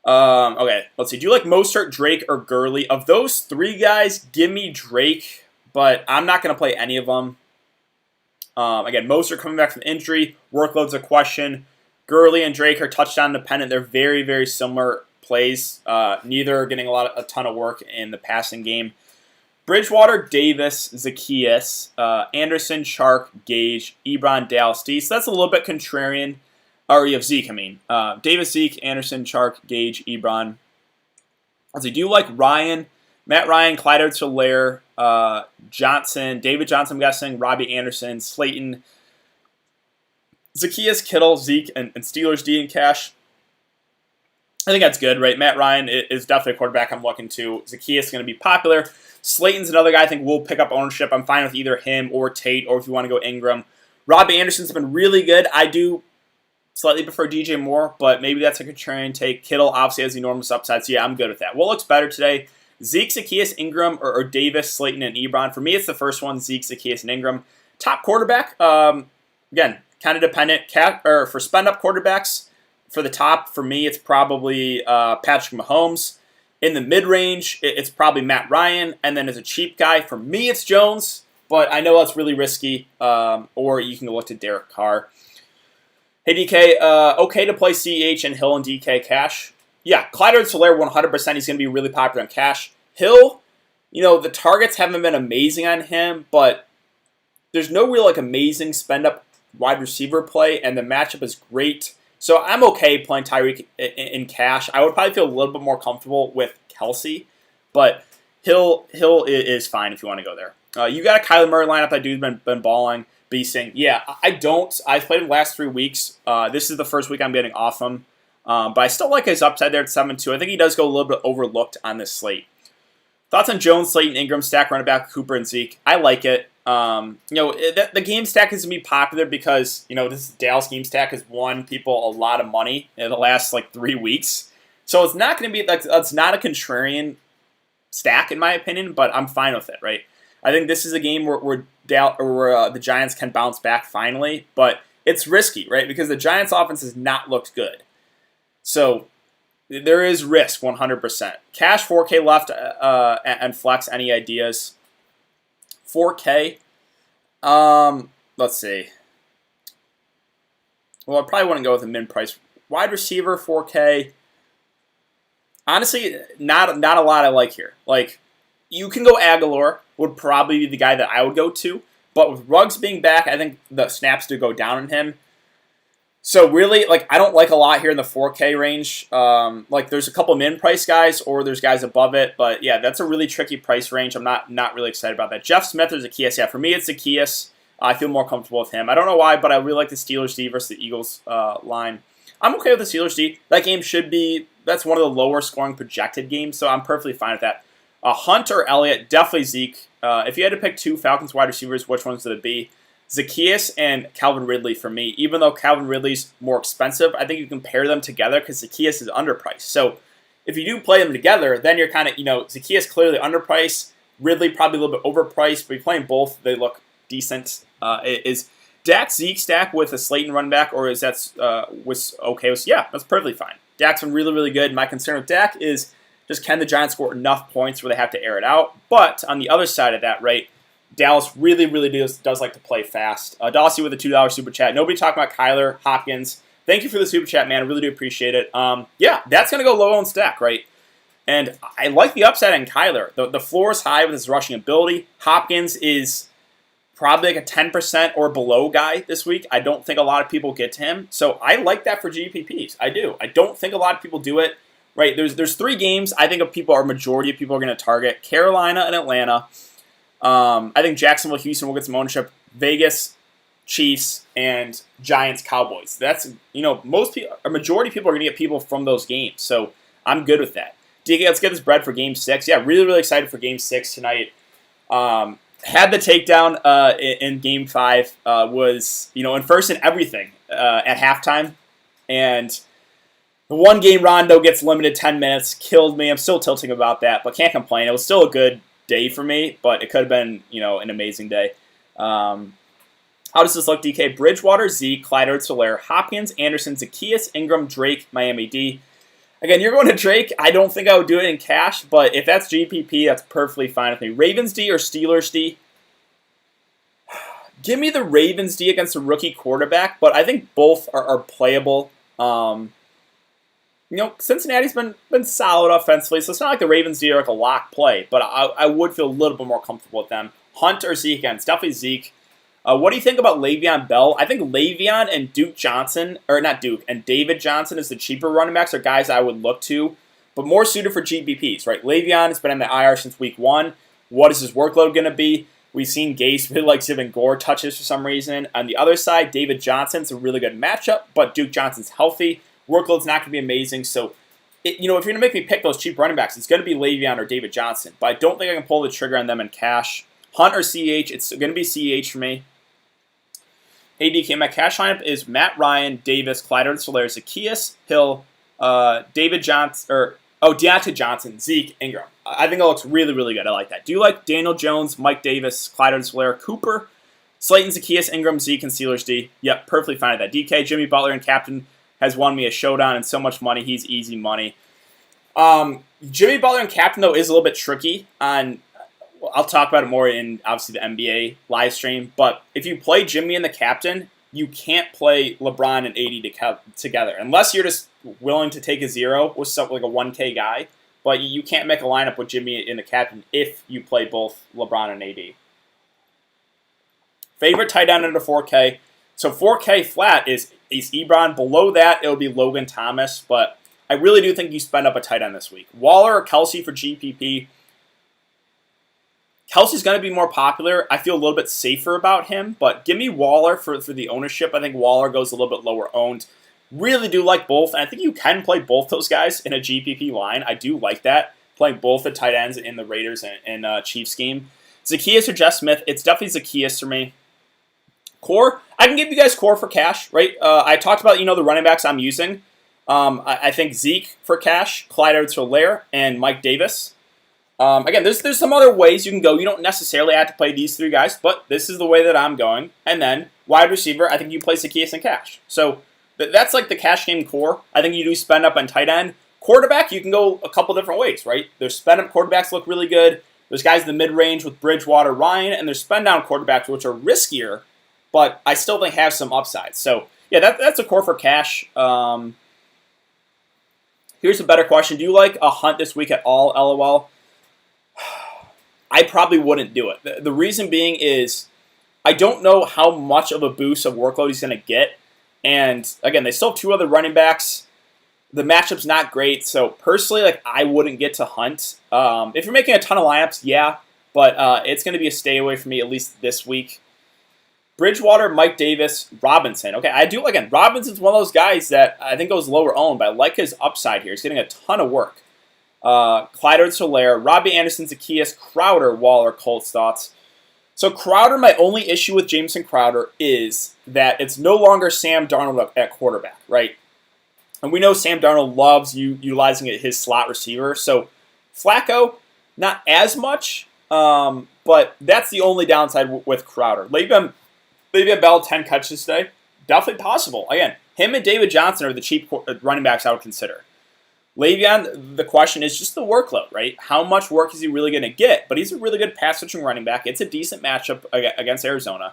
Speaker 1: Okay, let's see. Do you like Mostert, Drake, or Gurley? Of those 3 guys, give me Drake, but I'm not going to play any of them. Again, Mostert coming back from injury, workload's a question. Gurley and Drake are touchdown dependent. They're very, very similar plays. Neither are getting a ton of work in the passing game. Bridgewater, Davis, Zacchaeus, Anderson, Chark, Gage, Ebron, Dallas D. So that's a little bit contrarian. Or you have Zeke, Davis, Zeke, Anderson, Chark, Gage, Ebron. Let's see, do you like Ryan, Matt Ryan, Clyde Edwards-Helaire, Johnson, David Johnson, I'm guessing, Robbie Anderson, Slayton, Zacchaeus, Kittle, Zeke, and Steelers D in cash? I think that's good, right? Matt Ryan is definitely a quarterback I'm looking to. Zacchaeus is going to be popular. Slayton's another guy I think will pick up ownership. I'm fine with either him or Tate, or if you want to go Ingram. Robbie Anderson's been really good. I do slightly prefer DJ Moore, but maybe that's a contrarian take. Kittle obviously has enormous upside, so yeah, I'm good with that. What looks better today? Zeke, Zacchaeus, Ingram, or Davis, Slayton, and Ebron. For me, it's the first one, Zeke, Zacchaeus, and Ingram. Top quarterback, again, kind of dependent. Or for spend up quarterbacks, for the top, for me, it's probably Patrick Mahomes. In the mid-range, it's probably Matt Ryan. And then as a cheap guy, for me, it's Jones. But I know that's really risky. Or you can look to Derek Carr. Hey, DK, okay to play CH and Hill and DK cash? Yeah, Clyde Edwards-Helaire, 100%. He's going to be really popular on cash. Hill, the targets haven't been amazing on him, but there's no real amazing spend-up wide receiver play, and the matchup is great. So I'm okay playing Tyreek in cash. I would probably feel a little bit more comfortable with Kelsey, but Hill is fine if you want to go there. You got a Kyler Murray lineup. That dude's been balling, beasting. Yeah, I don't. I've played him the last 3 weeks. This is the first week I'm getting off him, but I still like his upside there at 7-2. I think he does go a little bit overlooked on this slate. Thoughts on Jones, Slayton, Ingram, stack running back, Cooper, and Zeke? I like it. The game stack is going to be popular because, this Dallas game stack has won people a lot of money in the last 3 weeks. So it's not going to be, that's not a contrarian stack in my opinion, but I'm fine with it, right? I think this is a game where the Giants can bounce back finally, but it's risky, right? Because the Giants offense has not looked good. So there is risk 100%. Cash 4K left and flex, any ideas? 4K. Let's see. Well, I probably wouldn't go with a min price. Wide receiver 4K. Honestly, not a lot I like here. You can go Aguilar, would probably be the guy that I would go to. But with Ruggs being back, I think the snaps do go down on him. So really, I don't like a lot here in the 4K range. There's a couple min price guys, or there's guys above it. But yeah, that's a really tricky price range. I'm not really excited about that. Jeff Smith is Zacchaeus. Yeah, for me, it's Zacchaeus. I feel more comfortable with him. I don't know why, but I really like the Steelers D versus the Eagles line. I'm okay with the Steelers D. That game that's one of the lower scoring projected games, so I'm perfectly fine with that. Hunt or Elliott, definitely Zeke. If you had to pick 2 Falcons wide receivers, which ones would it be? Zacchaeus and Calvin Ridley for me. Even though Calvin Ridley's more expensive, I think you can pair them together because Zacchaeus is underpriced. So if you do play them together, then you're kind of, Zacchaeus clearly underpriced, Ridley probably a little bit overpriced, but you're playing both, they look decent. Is Dak Zeke stack with a Slayton run back, or is that was okay? Yeah, that's perfectly fine. Dak's been really, really good. My concern with Dak is just can the Giants score enough points where they have to air it out? But on the other side of that, right, Dallas really, really does like to play fast. Dossie with a $2 super chat. Nobody talking about Kyler, Hopkins. Thank you for the super chat, man. I really do appreciate it. Yeah, that's going to go low on stack, right? And I like the upside on Kyler. The floor is high with his rushing ability. Hopkins is probably a 10% or below guy this week. I don't think a lot of people get to him. So I like that for GPPs. I do. I don't think a lot of people do it. Right? There's 3 games I think majority of people are going to target. Carolina and Atlanta. I think Jacksonville, Houston will get some ownership. Vegas, Chiefs, and Giants, Cowboys. That's, most people, a majority of people are going to get people from those games. So I'm good with that. DK, let's get this bread for Game 6. Yeah, really, really excited for Game 6 tonight. Had the takedown in Game 5. Was, in first in everything at halftime. And the one game Rondo gets limited 10 minutes. Killed me. I'm still tilting about that, but can't complain. It was still a good day for me, but it could have been, an amazing day. How does this look, DK? Bridgewater, Zeke, Clyde Edwards-Helaire, Hopkins, Anderson, Zacchaeus, Ingram, Drake, Miami D. Again, you're going to Drake. I don't think I would do it in cash, but if that's GPP, that's perfectly fine with me. Ravens D or Steelers D? Give me the Ravens D against a rookie quarterback, but I think both are playable. Cincinnati's been solid offensively, so it's not like the Ravens D are a lock play, but I would feel a little bit more comfortable with them. Hunt or Zeke again? It's definitely Zeke. What do you think about Le'Veon Bell? I think Le'Veon and and David Johnson as the cheaper running backs are guys I would look to, but more suited for GPPs, right? Le'Veon has been in the IR since week 1. What is his workload going to be? We've seen Gase really likes giving Gore touches for some reason. On the other side, David Johnson's a really good matchup, but Duke Johnson's healthy. Workload's not going to be amazing, so if you're going to make me pick those cheap running backs, it's going to be Le'Veon or David Johnson, but I don't think I can pull the trigger on them in cash. Hunt or CH? It's going to be CH for me. ADK, my cash lineup is Matt Ryan, Davis, Clyde Edwards-Helaire, Zacchaeus, Hill, David Johnson, Deontay Johnson, Zeke, Ingram. I think that looks really, really good. I like that. Do you like Daniel Jones, Mike Davis, Clyde Edwards-Helaire, Cooper? Slayton, Zacchaeus, Ingram, Zeke, and Steelers D. Yep, perfectly fine with that. DK, Jimmy Butler, and captain has won me a showdown and so much money. He's easy money. Jimmy Butler and captain, though, is a little bit tricky. I'll talk about it more in, obviously, the NBA live stream. But if you play Jimmy and the captain, you can't play LeBron and AD together. Unless you're just willing to take a zero with something like a 1K guy. But you can't make a lineup with Jimmy and the captain if you play both LeBron and AD. Favorite tight end under 4K. So 4K flat is Ebron. Below that, it'll be Logan Thomas. But I really do think you spend up a tight end this week. Waller or Kelsey for GPP. Kelsey's going to be more popular. I feel a little bit safer about him. But give me Waller for the ownership. I think Waller goes a little bit lower owned. Really do like both. And I think you can play both those guys in a GPP line. I do like that. Playing both the tight ends in the Raiders and Chiefs game. Zacchaeus or Jeff Smith. It's definitely Zacchaeus for me. Core, I can give you guys core for cash, right? I talked about, the running backs I'm using. I think Zeke for cash, Clyde Edwards-Helaire, and Mike Davis. Again, there's some other ways you can go. You don't necessarily have to play these three guys, but this is the way that I'm going. And then wide receiver, I think you play Zacchaeus and cash. So that's like the cash game core. I think you do spend up on tight end. Quarterback, you can go a couple different ways, right? There's spend up quarterbacks look really good. There's guys in the mid-range with Bridgewater, Ryan, and there's spend down quarterbacks which are riskier, but I still think have some upside. So, yeah, that's a core for cash. Here's a better question. Do you like a Hunt this week at all, LOL? I probably wouldn't do it. The reason being is I don't know how much of a boost of workload he's going to get. And, again, they still have two other running backs. The matchup's not great. So, personally, I wouldn't get to Hunt. If you're making a ton of lineups, yeah. But it's going to be a stay away for me, at least this week. Bridgewater, Mike Davis, Robinson. Okay, Robinson's one of those guys that I think goes lower owned, but I like his upside here. He's getting a ton of work. Clyde Edwards-Helaire, Robbie Anderson, Zacchaeus, Crowder, Waller, Colts thoughts. So Crowder, my only issue with Jameson Crowder is that it's no longer Sam Darnold at quarterback, right? And we know Sam Darnold loves utilizing his slot receiver. So Flacco, not as much, but that's the only downside with Crowder. Le'Veon Bell, 10 catches today. Definitely possible. Again, him and David Johnson are the cheap running backs I would consider. Le'Veon, the question is just the workload, right? How much work is he really going to get? But he's a really good pass-switching running back. It's a decent matchup against Arizona.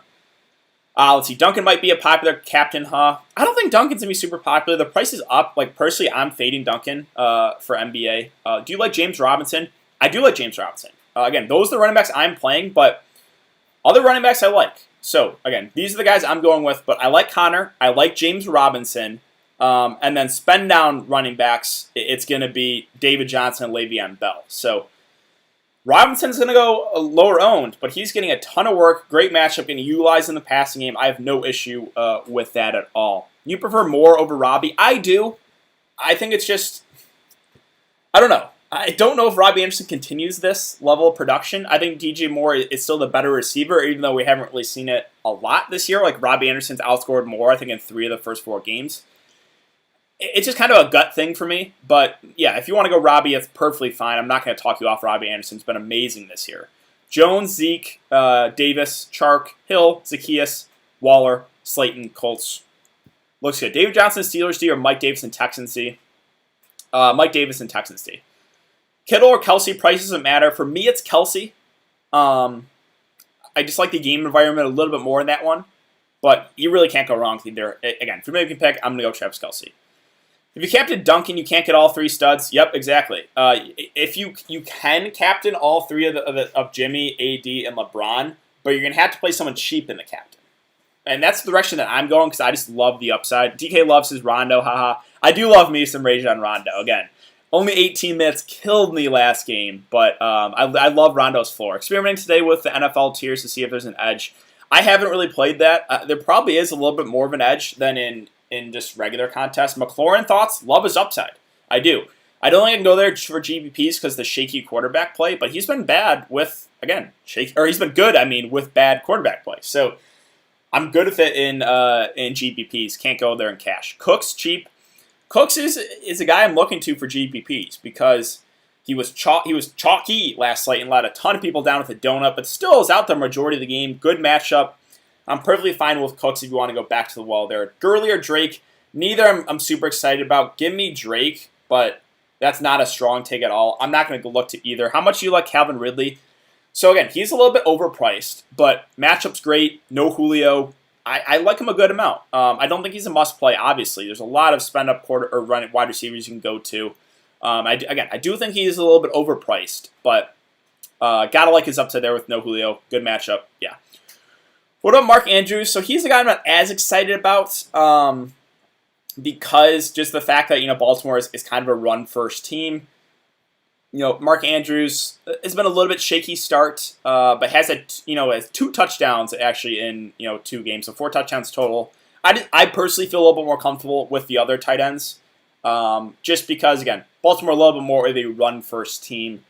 Speaker 1: Let's see. Duncan might be a popular captain, huh? I don't think Duncan's going to be super popular. The price is up. Personally, I'm fading Duncan for NBA. Do you like James Robinson? I do like James Robinson. Again, those are the running backs I'm playing, but other running backs I like. So, again, these are the guys I'm going with, but I like Connor, I like James Robinson, and then spend down running backs, it's going to be David Johnson and Le'Veon Bell. So, Robinson's going to go lower owned, but he's getting a ton of work, great matchup, getting utilized in the passing game. I have no issue with that at all. You prefer Moore over Robbie? I do. I think it's just, I don't know. I don't know if Robbie Anderson continues this level of production. I think DJ Moore is still the better receiver, even though we haven't really seen it a lot this year. Robbie Anderson's outscored Moore, I think, in 3 of the first 4 games. It's just kind of a gut thing for me. But, yeah, if you want to go Robbie, it's perfectly fine. I'm not going to talk you off Robbie Anderson. It's been amazing this year. Jones, Zeke, Davis, Chark, Hill, Zacchaeus, Waller, Slayton, Colts. Looks good. David Johnson, Steelers D, or Mike Davis and Texans D? Mike Davis and Texans D. Kittle or Kelsey, price doesn't matter. For me, it's Kelsey. I just like the game environment a little bit more in that one. But you really can't go wrong with either. Again, if you're making a pick, I'm going to go Travis Kelsey. If you captain Duncan, you can't get all 3 studs. Yep, exactly. If you can captain all 3 of Jimmy, AD, and LeBron, but you're going to have to play someone cheap in the captain. And that's the direction that I'm going because I just love the upside. DK loves his Rondo, haha. I do love me some Rajon Rondo. Again, only 18 minutes killed me last game, but I love Rondo's floor. Experimenting today with the NFL tiers to see if there's an edge. I haven't really played that. There probably is a little bit more of an edge than in just regular contests. McLaurin thoughts? Love his upside. I do. I don't think I can go there for GPPs because the shaky quarterback play, but he's been bad with, again, he's been good, with bad quarterback play. So I'm good with it in GPPs. Can't go there in cash. Cooks, cheap. Cooks is a guy I'm looking to for GPPs because he was chalky last night and let a ton of people down with a donut, but still is out the majority of the game. Good matchup. I'm perfectly fine with Cooks if you want to go back to the well there. Gurley or Drake, neither I'm super excited about. Give me Drake, but that's not a strong take at all. I'm not going to look to either. How much do you like Calvin Ridley? So again, he's a little bit overpriced, but matchup's great. No Julio. I like him a good amount. I don't think he's a must play. Obviously, there's a lot of spend up quarter or run wide receivers you can go to. I do think he's a little bit overpriced, but gotta like his upside there with no Julio. Good matchup. Yeah. What about Mark Andrews? So he's the guy I'm not as excited about because just the fact that Baltimore is kind of a run first team. Mark Andrews has been a little bit shaky start, but has has 2 touchdowns actually in 2 games, so 4 touchdowns total. I personally feel a little bit more comfortable with the other tight ends, just because again Baltimore a little bit more of a run first team.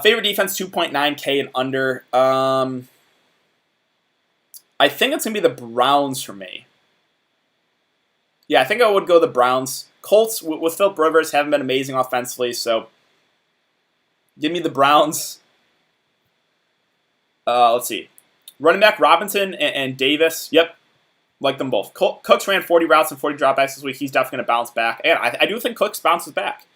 Speaker 1: Favorite defense 2.9K and under. I think it's gonna be the Browns for me. Yeah, I think I would go the Browns. Colts with Philip Rivers haven't been amazing offensively, so give me the Browns. Let's see. Running back Robinson and Davis. Yep, like them both. Cooks ran 40 routes and 40 dropbacks this week. He's definitely going to bounce back. And I do think Cooks bounces back.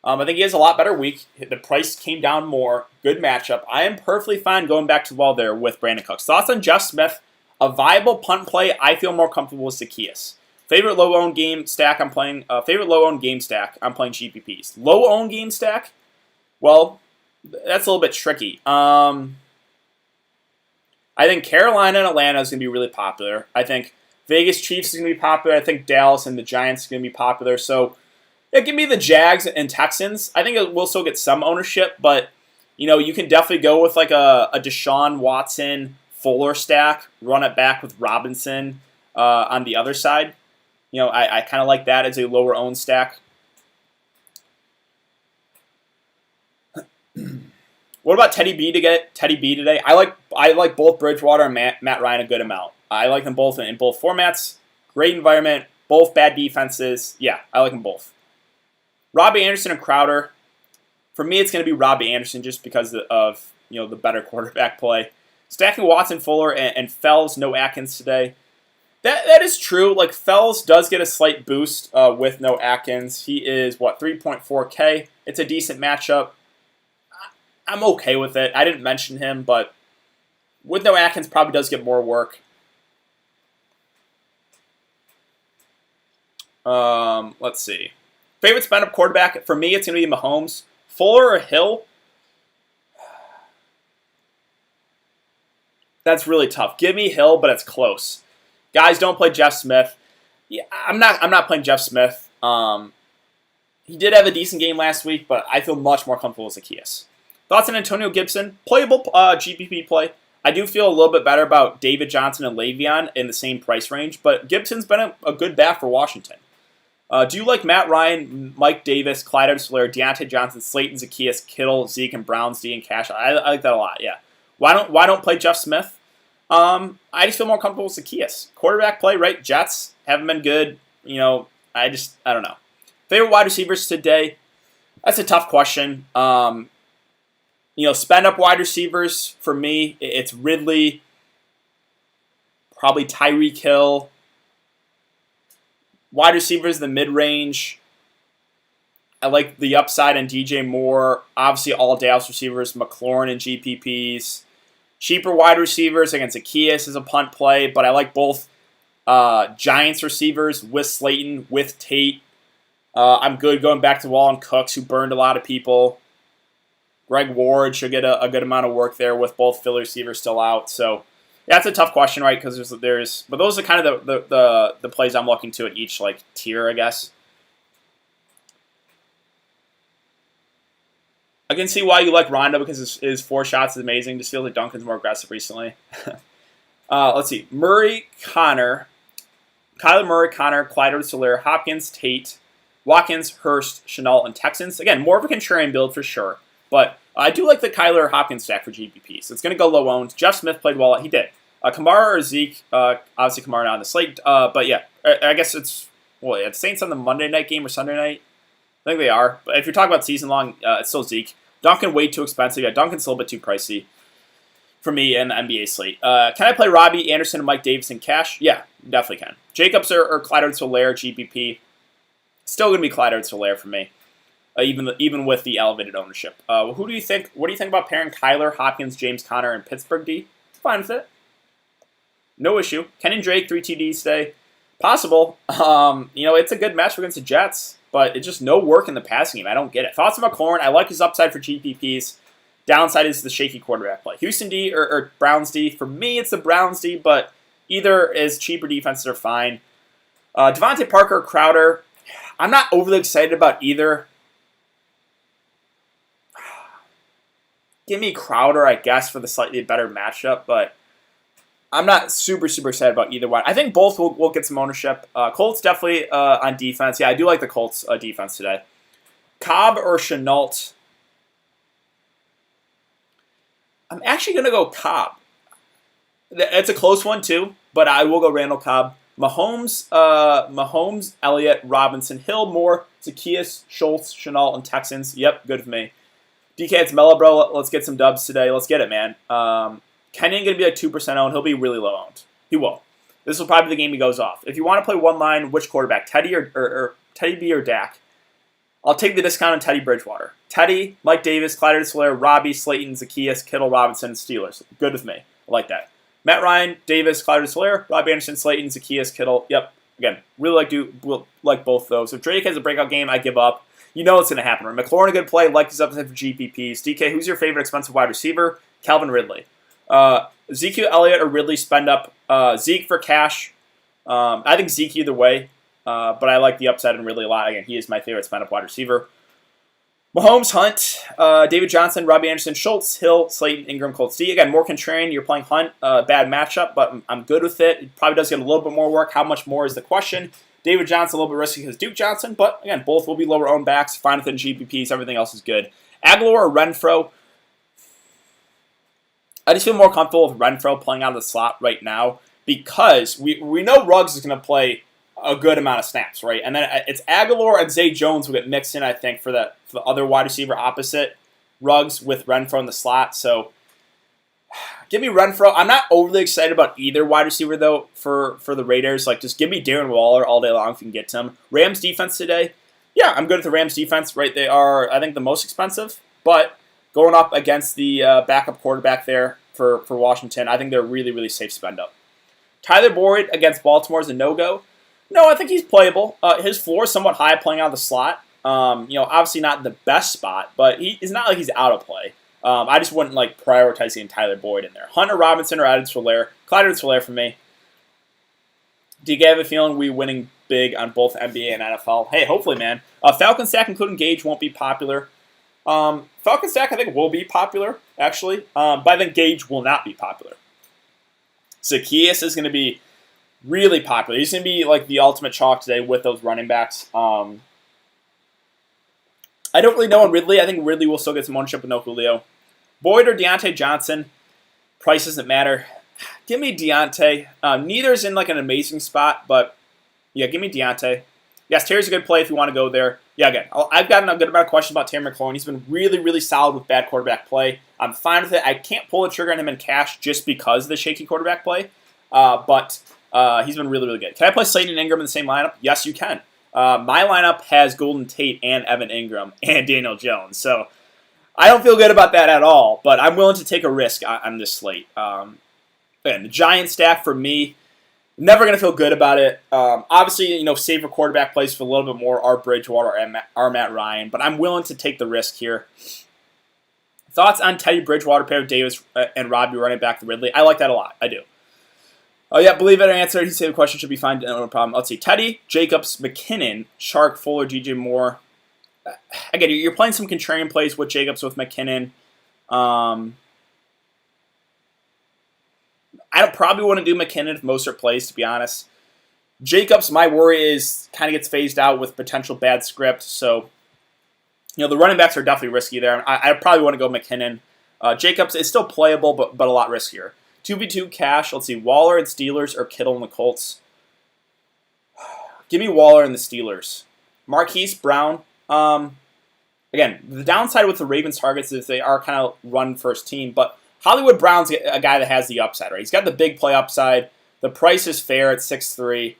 Speaker 1: I think he has a lot better week. The price came down more. Good matchup. I am perfectly fine going back to the well there with Brandon Cooks. Thoughts on Jeff Smith? A viable punt play. I feel more comfortable with Zacchaeus. Favorite low-owned game stack I'm playing. Favorite low-owned game stack I'm playing GPPs. Low-owned game stack. Well, that's a little bit tricky. I think Carolina and Atlanta is going to be really popular. I think Vegas Chiefs is going to be popular. I think Dallas and the Giants are going to be popular. So, yeah, give me the Jags and Texans. I think it will still get some ownership, but you can definitely go with like a Desean Watson Fuller stack. Run it back with Robinson on the other side. I kind of like that as a lower owned stack. What about Teddy B today? I like both Bridgewater and Matt Ryan a good amount. I like them both in both formats. Great environment. Both bad defenses. Yeah, I like them both. Robbie Anderson and Crowder. For me, it's going to be Robbie Anderson just because of the better quarterback play. Stacking Watson, Fuller, and Fells. No Atkins today. That is true. Like Fells does get a slight boost with no Atkins. He is 3.4K. It's a decent matchup. I'm okay with it. I didn't mention him, but with no Atkins, probably does get more work. Let's see. Favorite spend up quarterback for me, it's gonna be Mahomes. Fuller or Hill? That's really tough. Give me Hill, but it's close. Guys, don't play Jeff Smith. Yeah, I'm not playing Jeff Smith. He did have a decent game last week, but I feel much more comfortable with Zacchaeus. Thoughts on Antonio Gibson? Playable GPP play. I do feel a little bit better about David Johnson and Le'Veon in the same price range, but Gibson's been a good bat for Washington. Do you like Matt Ryan, Mike Davis, Clyde Edwards-Helaire, Deontay Johnson, Slayton, Zacchaeus, Kittle, Zeke, and Browns, D, and Cash? I like that a lot, yeah. Why don't play Jeff Smith? I just feel more comfortable with Zacchaeus. Quarterback play, right? Jets haven't been good. I don't know. Favorite wide receivers today? That's a tough question. Spend up wide receivers for me. It's Ridley, probably Tyreek Hill. Wide receivers in the mid range. I like the upside on DJ Moore. Obviously, all Dallas receivers, McLaurin and GPPs. Cheaper wide receivers against Zacchaeus is a punt play, but I like both Giants receivers with Slayton, with Tate. I'm good going back to Wall and Cooks, who burned a lot of people. Greg Ward should get a good amount of work there with both Philly receivers still out. So yeah, that's a tough question, right? Because but those are kind of the plays I'm looking to at each tier, I guess. I can see why you like Rondo because his 4 shots is amazing. Just feels like Duncan's more aggressive recently. Let's see. Kyler Murray, Connor, Clyde Edwards-Helaire, Hopkins, Tate, Watkins, Hurst, Shenault, and Texans. Again, more of a contrarian build for sure. But I do like the Kyler Hopkins stack for GPP. So it's going to go low owned. Jeff Smith played well. He did. Kamara or Zeke. Obviously Kamara not on the slate. But yeah, I guess it's Saints on the Monday night game or Sunday night. I think they are. But if you're talking about season long, it's still Zeke. Duncan way too expensive. Yeah, Duncan's a little bit too pricey. for me in the NBA slate. Can I play Robbie, Anderson, and Mike Davis in cash? Yeah, definitely can. Jacobs or Clyde Edwards-Helaire, GPP. Still going to be Clyde Edwards-Helaire for me, even with the elevated ownership. Who do you think? What do you think about pairing Kyler, Hopkins, James Conner, and Pittsburgh D? Fine with it. No issue. Kenyon Drake, 3 TDs today. Possible. It's a good match against the Jets, but it's just no work in the passing game. I don't get it. Thoughts about McLaurin? I like his upside for GPPs. Downside is the shaky quarterback play. Houston D or Browns D. For me, it's the Browns D, but either is cheaper defenses are fine. Devontae Parker, Crowder. I'm not overly excited about either. Give me Crowder, I guess, for the slightly better matchup, but I'm not super excited about either one. I think both will get some ownership. Colts definitely on defense. Yeah, I do like the Colts defense today. Cobb or Chenault? I'm actually going to go Cobb. It's a close one too, but I will go Randall Cobb. Mahomes, Elliott, Robinson, Hill, Moore, Zacchaeus, Schultz, Chenault, and Texans. Yep, good for me. DK, it's Mello, bro. Let's get some dubs today. Let's get it, man. Kenyon going to be like 2% owned. He'll be really low owned. He will. This will probably be the game he goes off. If you want to play one line, which quarterback? Teddy or Teddy B or Dak? I'll take the discount on Teddy Bridgewater. Teddy, Mike Davis, Clyde Edwards-Helaire, Robbie, Slayton, Zacchaeus, Kittle, Robinson, Steelers. Good with me. I like that. Matt Ryan, Davis, Clyde Edwards-Helaire, Robbie Anderson, Slayton, Zacchaeus, Kittle. Yep. Again, really like both those. If Drake has a breakout game, I give up. You know it's going to happen. Right? McLaurin, a good play. Like his upside for GPPs. DK, who's your favorite expensive wide receiver? Calvin Ridley. Ezekiel Elliott or Ridley, spend up. Zeke for cash. I think Zeke either way, but I like the upside in Ridley a lot. Again, he is my favorite spend up wide receiver. Mahomes, Hunt, David Johnson, Robbie Anderson, Schultz, Hill, Slayton, Ingram, Colts D. Again, more contrarian. You're playing Hunt. Bad matchup, but I'm good with it. It probably does get a little bit more work. How much more is the question? David Johnson, a little bit risky because Duke Johnson, but again, both will be lower owned backs. Fine within GPPs. Everything else is good. Aguilar or Renfro? I just feel more comfortable with Renfro playing out of the slot right now because we know Ruggs is going to play a good amount of snaps, right? And then it's Aguilar and Zay Jones will get mixed in, I think, for the other wide receiver opposite Ruggs with Renfro in the slot. So give me Renfro. I'm not overly excited about either wide receiver, though, for the Raiders. Like, just give me Darren Waller all day long if you can get to him. Rams defense today. Yeah, I'm good with the Rams defense, right? They are, I think, the most expensive, but going up against the backup quarterback there for Washington, I think they're really safe spend up. Tyler Boyd against Baltimore is a no-go. No, I think he's playable. His floor is somewhat high playing out of the slot. Obviously not the best spot, but it's not like he's out of play. I just wouldn't like prioritizing Tyler Boyd in there. Hunter Robinson or Edwards-Helaire. Clyde Edwards-Helaire for me. Do you have a feeling we winning big on both NBA and NFL? Hey, hopefully, man. Falcon stack, including Gage, won't be popular. Falcon stack, I think, will be popular, actually. But I think Gage will not be popular. Zacchaeus is going to be really popular. He's going to be like the ultimate chalk today with those running backs. I don't really know on Ridley. I think Ridley will still get some ownership with no Julio. Boyd or Deontay Johnson, price doesn't matter. Give me Deontay. Neither's in like an amazing spot, but yeah, give me Deontay. Yes, Terry's a good play if you want to go there. Yeah, again, I've gotten a good amount of questions about Terry McLaurin. He's been really solid with bad quarterback play. I'm fine with it. I can't pull the trigger on him in cash just because of the shaky quarterback play, but he's been really good. Can I play Slayton and Ingram in the same lineup? Yes, you can. My lineup has Golden Tate and Evan Ingram and Daniel Jones, so I don't feel good about that at all, but I'm willing to take a risk on this slate. Again, the Giant stack for me, never going to feel good about it. Obviously, safer quarterback plays for a little bit more are Bridgewater or Matt Ryan, but I'm willing to take the risk here. Thoughts on Teddy Bridgewater pair of Davis and Robbie running back to Ridley? I like that a lot. I do. Oh, yeah, believe it or answer. He said the question should be fine. No problem. Let's see. Teddy, Jacobs, McKinnon, Shark, Fuller, DJ Moore. Again, you're playing some contrarian plays with Jacobs, with McKinnon. I probably wouldn't do McKinnon if most are plays, to be honest. Jacobs, my worry is kind of gets phased out with potential bad script. So, the running backs are definitely risky there. I probably want to go McKinnon. Jacobs is still playable, but a lot riskier. 2v2 cash. Let's see. Waller and Steelers or Kittle and the Colts. Give me Waller and the Steelers. Marquise Brown. Again, the downside with the Ravens targets is they are kind of run first team, but Hollywood Brown's a guy that has the upside, right? He's got the big play upside. The price is fair at 6'3".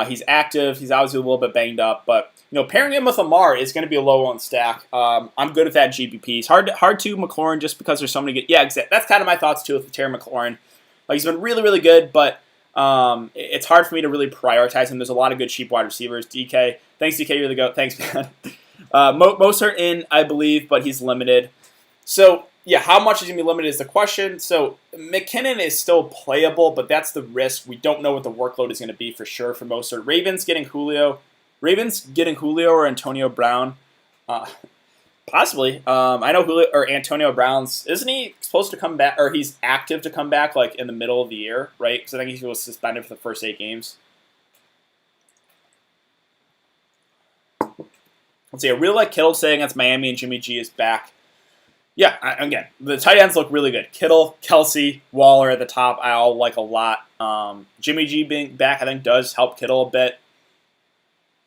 Speaker 1: He's active. He's obviously a little bit banged up, but pairing him with Lamar is going to be a low on stack. I'm good with that GPP. He's hard to McLaurin just because there's so many good. Yeah, exactly. That's kind of my thoughts too with Terry McLaurin. Like he's been really, really good, but it's hard for me to really prioritize him. There's a lot of good cheap wide receivers. DK, thanks DK, you're the GOAT. Thanks, man. Most are in, I believe, but he's limited. So yeah, how much is going to be limited is the question. So McKinnon is still playable, but that's the risk. We don't know what the workload is going to be for sure for Mostert. Ravens getting Julio or Antonio Brown. Possibly. I know Julio or Antonio Brown's, isn't he supposed to come back, or he's active to come back like in the middle of the year, right? Because I think he was suspended for the first 8 games. Let's see. I really like Kittle today against Miami, and Jimmy G is back. Yeah, again, the tight ends look really good. Kittle, Kelsey, Waller at the top, I all like a lot. Jimmy G being back, I think, does help Kittle a bit.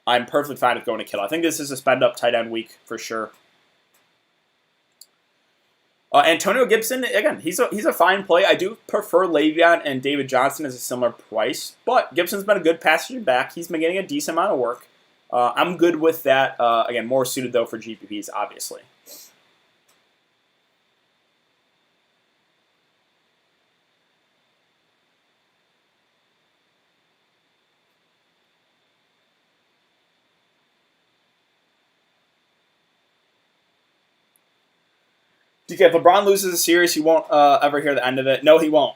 Speaker 1: I'm perfectly fine with going to Kittle. I think this is a spend-up tight end week for sure. Antonio Gibson, again, he's a fine play. I do prefer Le'Veon and David Johnson as a similar price, but Gibson's been a good passenger back. He's been getting a decent amount of work. I'm good with that. Again, more suited, though, for GPPs, obviously. DK, if LeBron loses a series, he won't ever hear the end of it. No, he won't.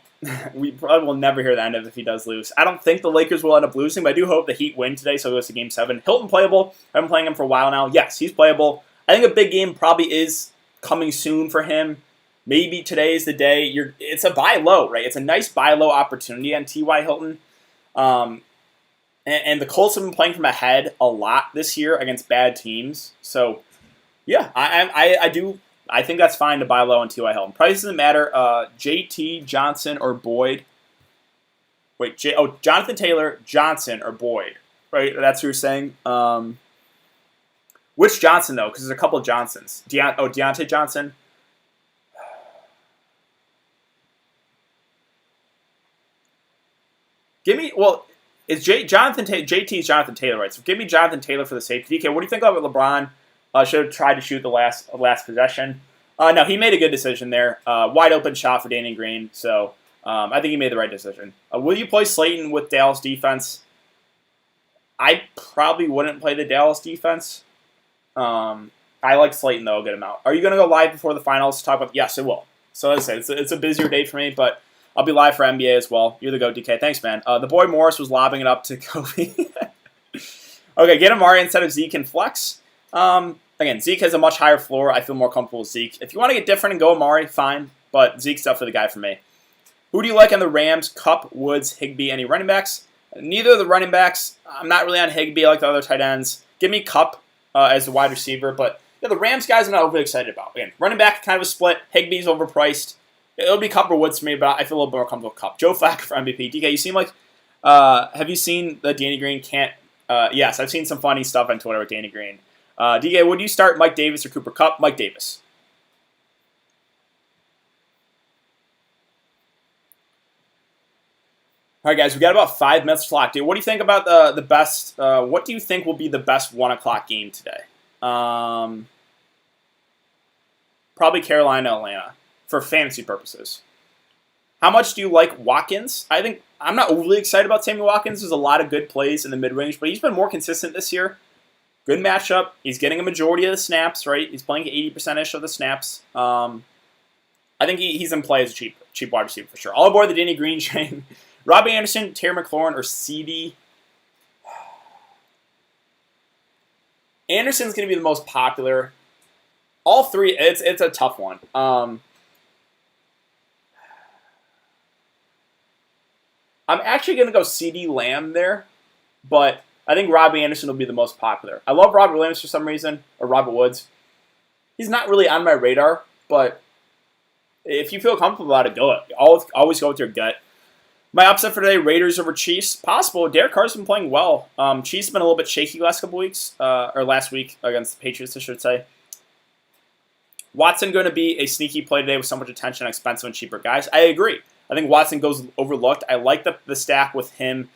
Speaker 1: We probably will never hear the end of it if he does lose. I don't think the Lakers will end up losing, but I do hope the Heat win today, so it goes to Game 7. Hilton playable. I've been playing him for a while now. Yes, he's playable. I think a big game probably is coming soon for him. Maybe today is the day. It's a buy low, right? It's a nice buy low opportunity on T.Y. Hilton. And the Colts have been playing from ahead a lot this year against bad teams. So, yeah, I think that's fine to buy low on T.Y. Hilton. Price doesn't matter. JT, Johnson, or Boyd. Wait, Jonathan Taylor, Johnson, or Boyd. Right, that's what you're saying. Which Johnson, though? Because there's a couple of Johnsons. Deontay Johnson. JT is Jonathan Taylor, right? So give me Jonathan Taylor for the safety. DK, what do you think of LeBron? Should have tried to shoot the last possession. No, he made a good decision there. Wide open shot for Danny Green. So I think he made the right decision. Will you play Slayton with Dallas defense? I probably wouldn't play the Dallas defense. I like Slayton, though, a good amount. Are you going to go live before the finals to talk about? Yes, it will. So as I said, it's a busier day for me, but I'll be live for NBA as well. You're the GOAT, DK. Thanks, man. The boy Morris was lobbing it up to Kobe. Okay, get Amari instead of Zeke and flex. Again, Zeke has a much higher floor. I feel more comfortable with Zeke. If you want to get different and go Amari, fine. But Zeke's definitely the guy for me. Who do you like on the Rams? Kupp, Woods, Higbee, any running backs? Neither of the running backs. I'm not really on Higbee. I like the other tight ends. Give me Kupp as the wide receiver. But yeah, the Rams guys I'm not overly excited about. Again, running back kind of a split. Higbee's overpriced. It'll be Kupp or Woods for me, but I feel a little more comfortable with Kupp. Joe Flacco for MVP. DK, you seem like... have you seen the Danny Green can't... yes, I've seen some funny stuff on Twitter with Danny Green. DK, would you start Mike Davis or Cooper Kupp? Mike Davis. All right, guys, we got about 5 minutes clock. Dude, what do you think about the best? What do you think will be the best 1:00 game today? Probably Carolina, Atlanta for fantasy purposes. How much do you like Watkins? I think I'm not overly excited about Sammy Watkins. There's a lot of good plays in the mid range, but he's been more consistent this year. Good matchup. He's getting a majority of the snaps, right? He's playing 80%-ish of the snaps. I think he's in play as a cheap wide receiver for sure. All aboard the Danny Green train. Robbie Anderson, Terry McLaurin, or CD. Anderson's going to be the most popular. All three, it's a tough one. I'm actually going to go CD Lamb there, but I think Robbie Anderson will be the most popular. I love Robert Williams for some reason, or Robert Woods. He's not really on my radar, but if you feel comfortable about it, do it. Always go with your gut. My upset for today, Raiders over Chiefs. Possible. Derek Carr's been playing well. Chiefs have been a little bit shaky last couple weeks, or last week against the Patriots, I should say. Watson going to be a sneaky play today with so much attention on expensive and cheaper guys? I agree. I think Watson goes overlooked. I like the stack with him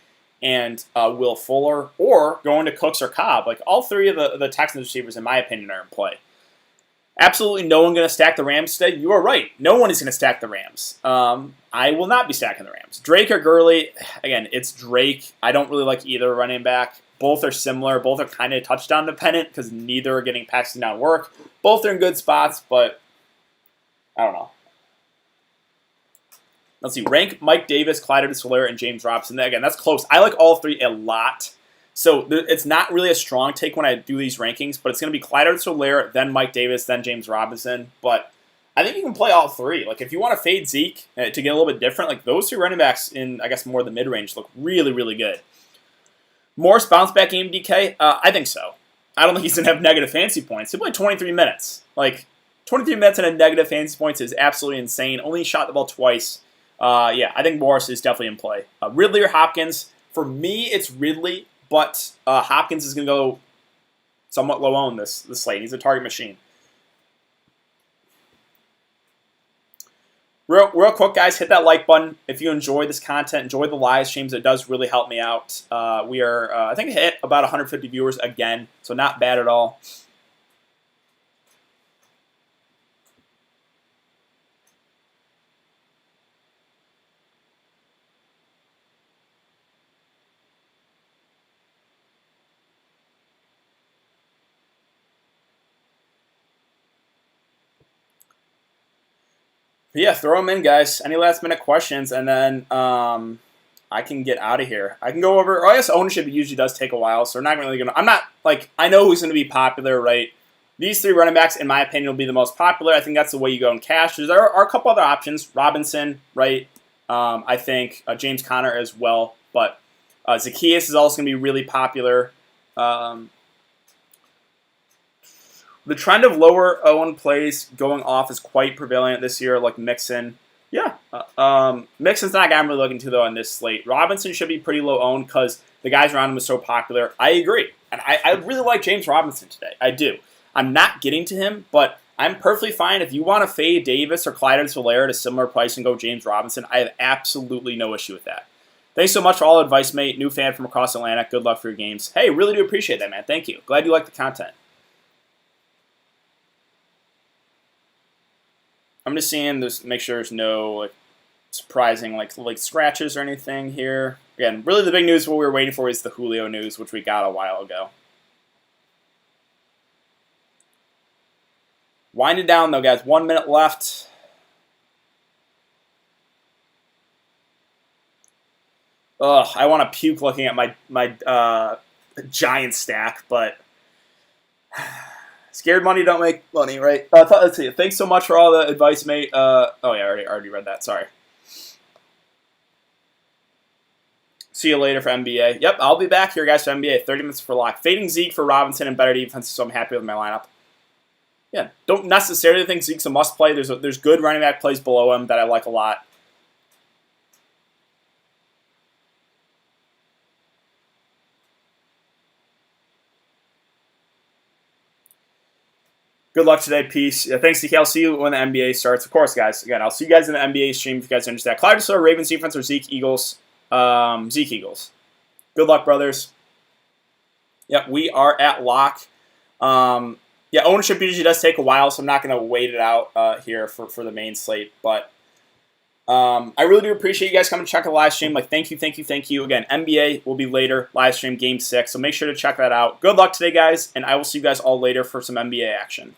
Speaker 1: and Will Fuller, or going to Cooks or Cobb. Like, all three of the Texans receivers, in my opinion, are in play. Absolutely no one going to stack the Rams today. You are right. No one is going to stack the Rams. I will not be stacking the Rams. Drake or Gurley, again, it's Drake. I don't really like either running back. Both are similar. Both are kind of touchdown dependent because neither are getting passing down work. Both are in good spots, but I don't know. Let's see. Rank Mike Davis, Clyde Edwards-Helaire, and James Robinson. Again, that's close. I like all three a lot. So it's not really a strong take when I do these rankings, but it's going to be Clyde Edwards-Helaire, then Mike Davis, then James Robinson. But I think you can play all three. Like, if you want to fade Zeke to get a little bit different, like, those two running backs in, I guess, more the mid-range look really, really good. Morris bounce back game, DK? I think so. I don't think he's going to have negative fantasy points. He played 23 minutes. Like, 23 minutes and a negative fantasy points is absolutely insane. Only shot the ball twice. Yeah, I think Morris is definitely in play. Ridley or Hopkins? For me, it's Ridley, but Hopkins is going to go somewhat low on this slate. He's a target machine. Real quick, guys, hit that like button if you enjoy this content, enjoy the live streams. It does really help me out. We are, I think, hit about 150 viewers again, so not bad at all. But yeah, throw them in, guys. Any last-minute questions, and then I can get out of here. I can go over. I guess ownership usually does take a while, so we're not really gonna. I'm not like, I know who's going to be popular, right? These three running backs, in my opinion, will be the most popular. I think that's the way you go in cash. There are a couple other options. Robinson, right? I think James Conner as well, but Zacchaeus is also going to be really popular. The trend of lower owned plays going off is quite prevalent this year, like Mixon. Yeah, Mixon's not a guy I'm really looking to, though, on this slate. Robinson should be pretty low owned because the guys around him are so popular. I agree. And I really like James Robinson today. I do. I'm not getting to him, but I'm perfectly fine. If you want to fade Davis or Clyde Edwards-Helaire at a similar price and go James Robinson, I have absolutely no issue with that. Thanks so much for all the advice, mate. New fan from across Atlantic. Good luck for your games. Hey, really do appreciate that, man. Thank you. Glad you like the content. I'm just seeing this, make sure there's no like surprising like scratches or anything here. Again, really the big news, what we were waiting for, is the Julio news, which we got a while ago. Winding down though, guys. 1 minute left. Ugh, I want to puke looking at my giant stack, but scared money don't make money, right? Let's see. Thanks so much for all the advice, mate. Oh yeah, I already read that. Sorry. See you later for NBA. Yep, I'll be back here, guys, for NBA. 30 minutes for lock. Fading Zeke for Robinson and better defense, so I'm happy with my lineup. Yeah, don't necessarily think Zeke's a must play. There's good running back plays below him that I like a lot. Good luck today. Peace. Yeah, thanks, DK. I'll see you when the NBA starts. Of course, guys. Again, I'll see you guys in the NBA stream if you guys understand. Clyde Edwards-Helaire, Ravens defense, or Zeke Eagles? Zeke Eagles. Good luck, brothers. Yep, we are at lock. Yeah, ownership usually does take a while, so I'm not going to wait it out here for the main slate. But I really do appreciate you guys coming to check the live stream. Like, thank you. Again, NBA will be later, live stream Game 6, so make sure to check that out. Good luck today, guys, and I will see you guys all later for some NBA action.